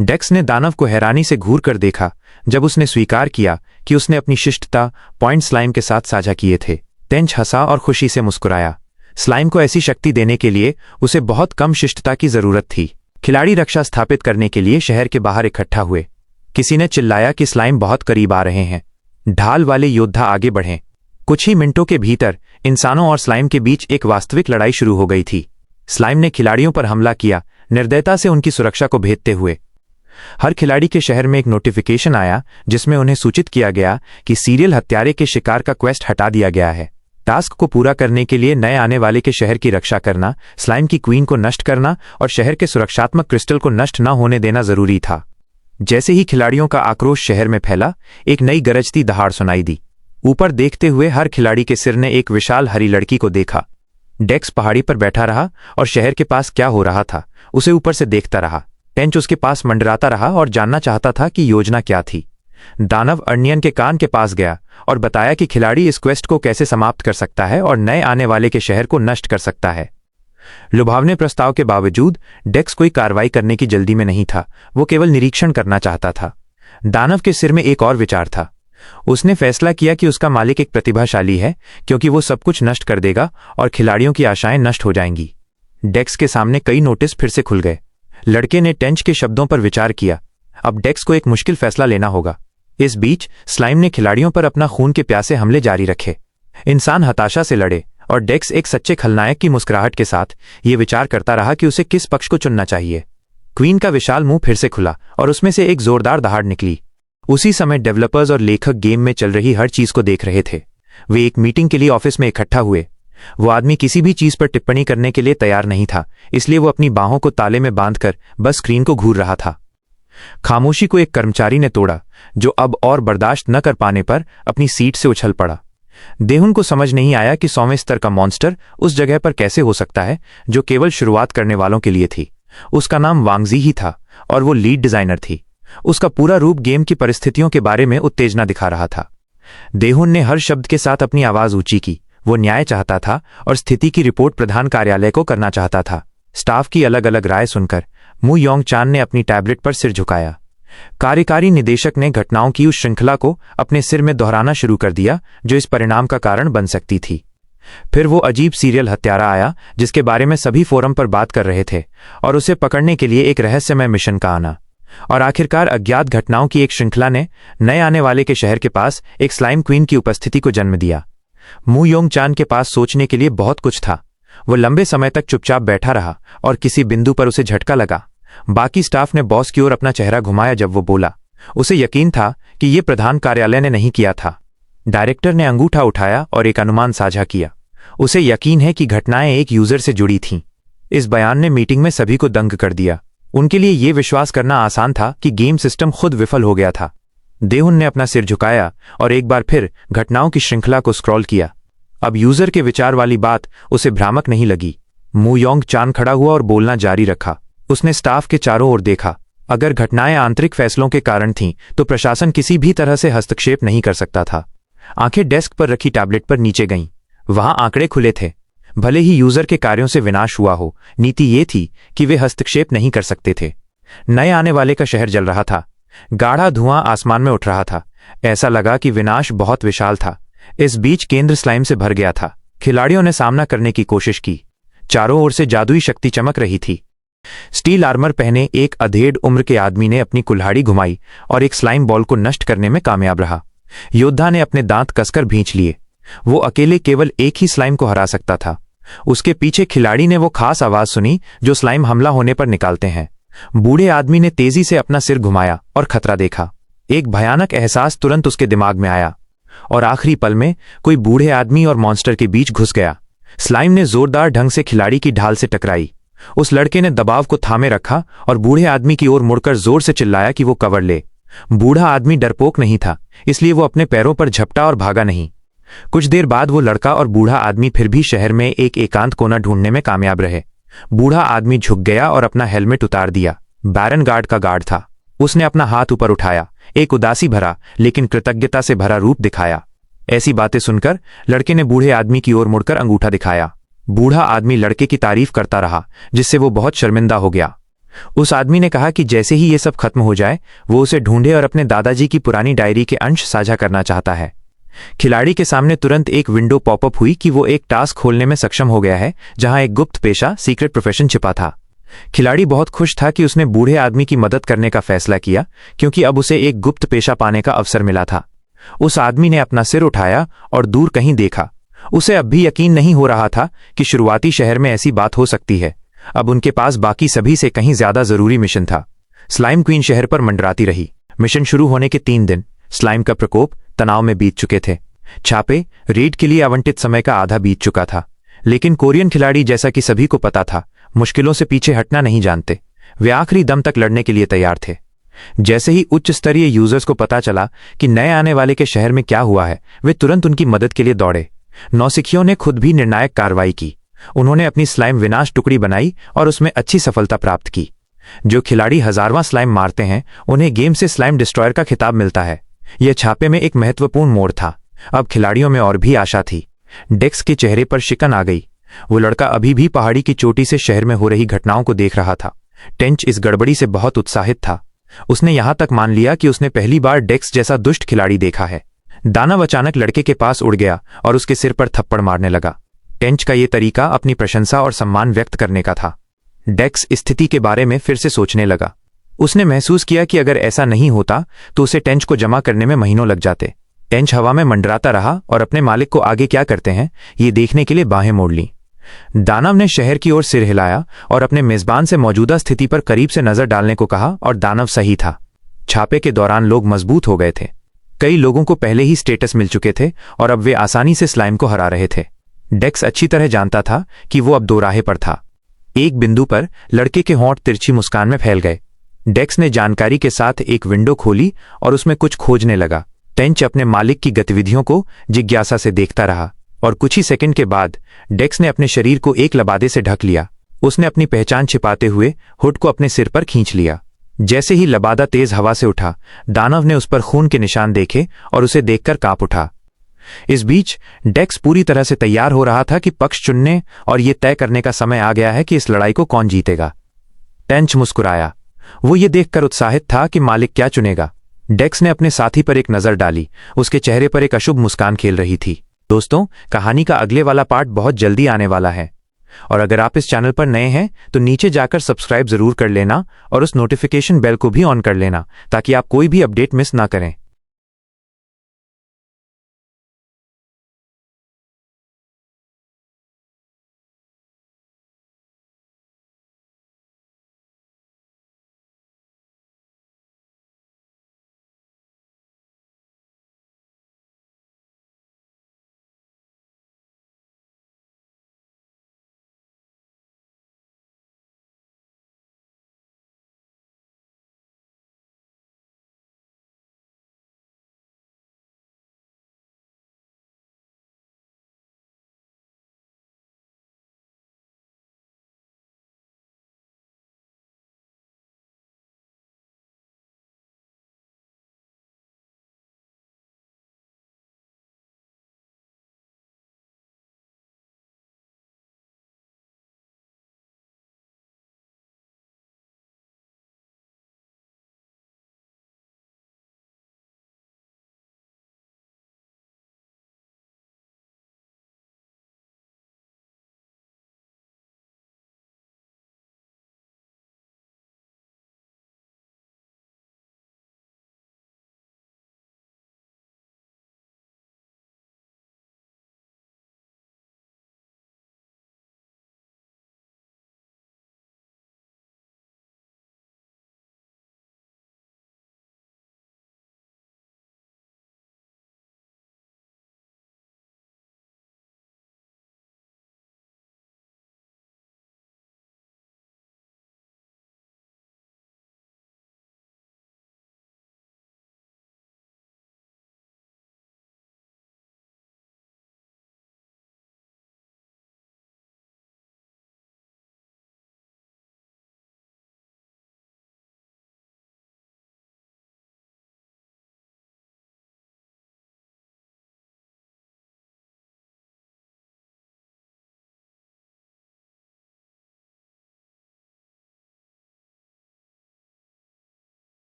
डेक्स ने दानव को हैरानी से घूर कर देखा जब उसने स्वीकार किया कि उसने अपनी शिष्टता पॉइंट स्लाइम के साथ साझा किए थे। टेंच हंसा और खुशी से मुस्कुराया। स्लाइम को ऐसी शक्ति देने के लिए उसे बहुत कम शिष्टता की जरूरत थी। खिलाड़ी रक्षा स्थापित करने के लिए शहर के बाहर इकट्ठा हुए। किसी ने चिल्लाया कि स्लाइम बहुत करीब आ रहे हैं। ढाल वाले योद्धा आगे बढ़े। कुछ ही मिनटों के भीतर इंसानों और स्लाइम के बीच एक वास्तविक लड़ाई शुरू हो गई थी। स्लाइम ने खिलाड़ियों पर हमला किया, निर्दयता से उनकी सुरक्षा को भेदते हुए। हर खिलाड़ी के शहर में एक नोटिफिकेशन आया जिसमें उन्हें सूचित किया गया कि सीरियल हत्यारे के शिकार का क्वेस्ट हटा दिया गया है। टास्क को पूरा करने के लिए नए आने वाले के शहर की रक्षा करना, स्लाइम की क्वीन को नष्ट करना और शहर के सुरक्षात्मक क्रिस्टल को नष्ट न होने देना जरूरी था। जैसे ही खिलाड़ियों का आक्रोश शहर में फैला, एक नई गरजती दहाड़ सुनाई दी। ऊपर देखते हुए हर खिलाड़ी के सिर ने एक विशाल हरी लड़की को देखा। डेक्स पहाड़ी पर बैठा रहा और शहर के पास क्या हो रहा था उसे ऊपर से देखता रहा। टेंच उसके पास मंडराता रहा और जानना चाहता था कि योजना क्या थी। दानव अर्नियन के कान के पास गया और बताया कि खिलाड़ी इस क्वेस्ट को कैसे समाप्त कर सकता है और नए आने वाले के शहर को नष्ट कर सकता है। लुभावने प्रस्ताव के बावजूद डेक्स कोई कार्रवाई करने की जल्दी में नहीं था। वो केवल निरीक्षण करना चाहता था। दानव के सिर में एक और विचार था। उसने फैसला किया कि उसका मालिक एक प्रतिभाशाली है, क्योंकि वो सब कुछ नष्ट कर देगा और खिलाड़ियों की आशाएं नष्ट हो जाएंगी। डेक्स के सामने कई नोटिस फिर से खुल गए। लड़के ने टेंच के शब्दों पर विचार किया। अब डेक्स को एक मुश्किल फैसला लेना होगा। इस बीच स्लाइम ने खिलाड़ियों पर अपना खून के प्यासे हमले जारी रखे। इंसान हताशा से लड़े और डेक्स एक सच्चे खलनायक की मुस्कुराहट के साथ ये विचार करता रहा कि उसे किस पक्ष को चुनना चाहिए। क्वीन का विशाल मुंह फिर से खुला और उसमें से एक जोरदार दहाड़ निकली। उसी समय डेवलपर्स और लेखक गेम में चल रही हर चीज को देख रहे थे। वे एक मीटिंग के लिए ऑफिस में इकट्ठा हुए। वो आदमी किसी भी चीज पर टिप्पणी करने के लिए तैयार नहीं था, इसलिए वो अपनी बाहों को ताले में बांधकर बस स्क्रीन को घूर रहा था। खामोशी को एक कर्मचारी ने तोड़ा, जो अब और बर्दाश्त न कर पाने पर अपनी सीट से उछल पड़ा। देहुन को समझ नहीं आया कि 100वें स्तर का मॉन्स्टर उस जगह पर कैसे हो सकता है जो केवल शुरुआत करने वालों के लिए थी। उसका नाम वांगजी ही था और वो लीड डिजाइनर थी। उसका पूरा रूप गेम की परिस्थितियों के बारे में उत्तेजना दिखा रहा था। देहुन ने हर शब्द के साथ अपनी आवाज ऊंची की। वो न्याय चाहता था और स्थिति की रिपोर्ट प्रधान कार्यालय को करना चाहता था। स्टाफ की अलग अलग राय सुनकर मु योंग चान ने अपनी टैबलेट पर सिर झुकाया। कार्यकारी निदेशक ने घटनाओं की उस श्रृंखला को अपने सिर में दोहराना शुरू कर दिया जो इस परिणाम का कारण बन सकती थी। फिर वो अजीब सीरियल हत्यारा आया जिसके बारे में सभी फोरम पर बात कर रहे थे, और उसे पकड़ने के लिए एक रहस्यमय मिशन का आना। और आखिरकार अज्ञात घटनाओं की एक श्रृंखला ने नए आने वाले के शहर के पास एक स्लाइम क्वीन की उपस्थिति को जन्म दिया। मु योंग चान के पास सोचने के लिए बहुत कुछ था। वो लंबे समय तक चुपचाप बैठा रहा और किसी बिंदु पर उसे झटका लगा। बाकी स्टाफ ने बॉस की ओर अपना चेहरा घुमाया जब वो बोला। उसे यकीन था कि ये प्रधान कार्यालय ने नहीं किया था। डायरेक्टर ने अंगूठा उठाया और एक अनुमान साझा किया। उसे यकीन है कि घटनाएं एक यूजर से जुड़ी थीं। इस बयान ने मीटिंग में सभी को दंग कर दिया। उनके लिए यह विश्वास करना आसान था कि गेम सिस्टम खुद विफल हो गया था। देहुन ने अपना सिर झुकाया और एक बार फिर घटनाओं की श्रृंखला को स्क्रॉल किया। अब यूजर के विचार वाली बात उसे भ्रामक नहीं लगी। मु योंग चान खड़ा हुआ और बोलना जारी रखा। उसने स्टाफ के चारों ओर देखा। अगर घटनाएं आंतरिक फैसलों के कारण थीं, तो प्रशासन किसी भी तरह से हस्तक्षेप नहीं कर सकता था। आंखें डेस्क पर रखी टैबलेट पर नीचे गईं। वहां आंकड़े खुले थे। भले ही यूजर के कार्यों से विनाश हुआ हो, नीति ये थी कि वे हस्तक्षेप नहीं कर सकते थे। नए आने वाले का शहर जल रहा था। गाढ़ा धुआं आसमान में उठ रहा था। ऐसा लगा कि विनाश बहुत विशाल था। इस बीच केंद्र स्लाइम से भर गया था। खिलाड़ियों ने सामना करने की कोशिश की। चारों ओर से जादुई शक्ति चमक रही थी। स्टील आर्मर पहने एक अधेड़ उम्र के आदमी ने अपनी कुल्हाड़ी घुमाई और एक स्लाइम बॉल को नष्ट करने में कामयाब रहा। योद्धा ने अपने दांत कसकर भींच लिए। वो अकेले केवल एक ही स्लाइम को हरा सकता था। उसके पीछे खिलाड़ी ने वो खास आवाज सुनी जो स्लाइम हमला होने पर निकालते हैं। बूढ़े आदमी ने तेजी से अपना सिर घुमाया और खतरा देखा। एक भयानक एहसास तुरंत उसके दिमाग में आया और आखिरी पल में कोई बूढ़े आदमी और मॉन्स्टर के बीच घुस गया। स्लाइम ने जोरदार ढंग से खिलाड़ी की ढाल से टकराई। उस लड़के ने दबाव को थामे रखा और बूढ़े आदमी की ओर मुड़कर जोर से चिल्लाया कि वो कवर ले। बूढ़ा आदमी डरपोक नहीं था, इसलिए वो अपने पैरों पर झपटा और भागा नहीं। कुछ देर बाद वो लड़का और बूढ़ा आदमी फिर भी शहर में एक एकांत कोना ढूंढने में कामयाब रहे। बूढ़ा आदमी झुक गया और अपना हेलमेट उतार दिया। बैरन गार्ड का गार्ड था। उसने अपना हाथ ऊपर उठाया, एक उदासी भरा लेकिन कृतज्ञता से भरा रूप दिखाया। ऐसी बातें सुनकर लड़के ने बूढ़े आदमी की ओर मुड़कर अंगूठा दिखाया। बूढ़ा आदमी लड़के की तारीफ करता रहा, जिससे वो बहुत शर्मिंदा हो गया। उस आदमी ने कहा कि जैसे ही ये सब खत्म हो जाए वो उसे ढूंढे और अपने दादाजी की पुरानी डायरी के अंश साझा करना चाहता है। खिलाड़ी के सामने तुरंत एक विंडो पॉपअप हुई कि वो एक टास्क खोलने में सक्षम हो गया है जहां एक गुप्त पेशा, सीक्रेट प्रोफेशन छिपा था। खिलाड़ी बहुत खुश था कि उसने बूढ़े आदमी की मदद करने का फैसला किया, क्योंकि अब उसे एक गुप्त पेशा पाने का अवसर मिला था। उस आदमी ने अपना सिर उठाया और दूर कहीं देखा। उसे अब भी यकीन नहीं हो रहा था कि शुरुआती शहर में ऐसी बात हो सकती है। अब उनके पास बाकी सभी से कहीं ज्यादा जरूरी मिशन था। स्लाइम क्वीन शहर पर मंडराती रही। मिशन शुरू होने के 3 दिन स्लाइम का प्रकोप तनाव में बीत चुके थे। छापे, रेड के लिए आवंटित समय का आधा बीत चुका था। लेकिन कोरियन खिलाड़ी, जैसा कि सभी को पता था, मुश्किलों से पीछे हटना नहीं जानते। वे आखिरी दम तक लड़ने के लिए तैयार थे। जैसे ही उच्च स्तरीय यूजर्स को पता चला कि नए आने वाले के शहर में क्या हुआ है, वे तुरंत उनकी मदद के लिए दौड़े। नौसिखियों ने खुद भी निर्णायक कार्रवाई की। उन्होंने अपनी स्लाइम विनाश टुकड़ी बनाई और उसमें अच्छी सफलता प्राप्त की। जो खिलाड़ी 1000वां स्लाइम मारते हैं उन्हें गेम से स्लाइम डिस्ट्रॉयर का खिताब मिलता है। यह छापे में एक महत्वपूर्ण मोड़ था। अब खिलाड़ियों में और भी आशा थी। डेक्स के चेहरे पर शिकन आ गई। वो लड़का अभी भी पहाड़ी की चोटी से शहर में हो रही घटनाओं को देख रहा था। टेंच इस गड़बड़ी से बहुत उत्साहित था। उसने यहां तक मान लिया कि उसने पहली बार डेक्स जैसा दुष्ट खिलाड़ी देखा है। दानव अचानक लड़के के पास उड़ गया और उसके सिर पर थप्पड़ मारने लगा। टेंच का यह तरीका अपनी प्रशंसा और सम्मान व्यक्त करने का था। डेक्स स्थिति के बारे में फिर से सोचने लगा। उसने महसूस किया कि अगर ऐसा नहीं होता तो उसे टेंच को जमा करने में महीनों लग जाते। टेंच हवा में मंडराता रहा और अपने मालिक को आगे क्या करते हैं ये देखने के लिए बाहें मोड़ ली। दानव ने शहर की ओर सिर हिलाया और अपने मेजबान से मौजूदा स्थिति पर करीब से नजर डालने को कहा, और दानव सही था। छापे के दौरान लोग मजबूत हो गए थे। कई लोगों को पहले ही स्टेटस मिल चुके थे और अब वे आसानी से स्लाइम को हरा रहे थे। डेक्स अच्छी तरह जानता था कि वो अब दोराहे पर था। एक बिंदु पर लड़के के होंठ तिरछी मुस्कान में फैल गए। डेक्स ने जानकारी के साथ एक विंडो खोली और उसमें कुछ खोजने लगा। टेंच अपने मालिक की गतिविधियों को जिज्ञासा से देखता रहा और कुछ ही सेकंड के बाद डेक्स ने अपने शरीर को एक लबादे से ढक लिया। उसने अपनी पहचान छिपाते हुए हुड को अपने सिर पर खींच लिया। जैसे ही लबादा तेज हवा से उठा, दानव ने उस पर खून के निशान देखे और उसे देखकर कांप उठा। इस बीच डेक्स पूरी तरह से तैयार हो रहा था कि पक्ष चुनने और ये तय करने का समय आ गया है कि इस लड़ाई को कौन जीतेगा। टेंच मुस्कुराया। वो ये देखकर उत्साहित था कि मालिक क्या चुनेगा। डेक्स ने अपने साथी पर एक नजर डाली। उसके चेहरे पर एक अशुभ मुस्कान खेल रही थी। दोस्तों, कहानी का अगले वाला पार्ट बहुत जल्दी आने वाला है, और अगर आप इस चैनल पर नए हैं तो नीचे जाकर सब्सक्राइब जरूर कर लेना और उस नोटिफिकेशन बेल को भी ऑन कर लेना ताकि आप कोई भी अपडेट मिस ना करें।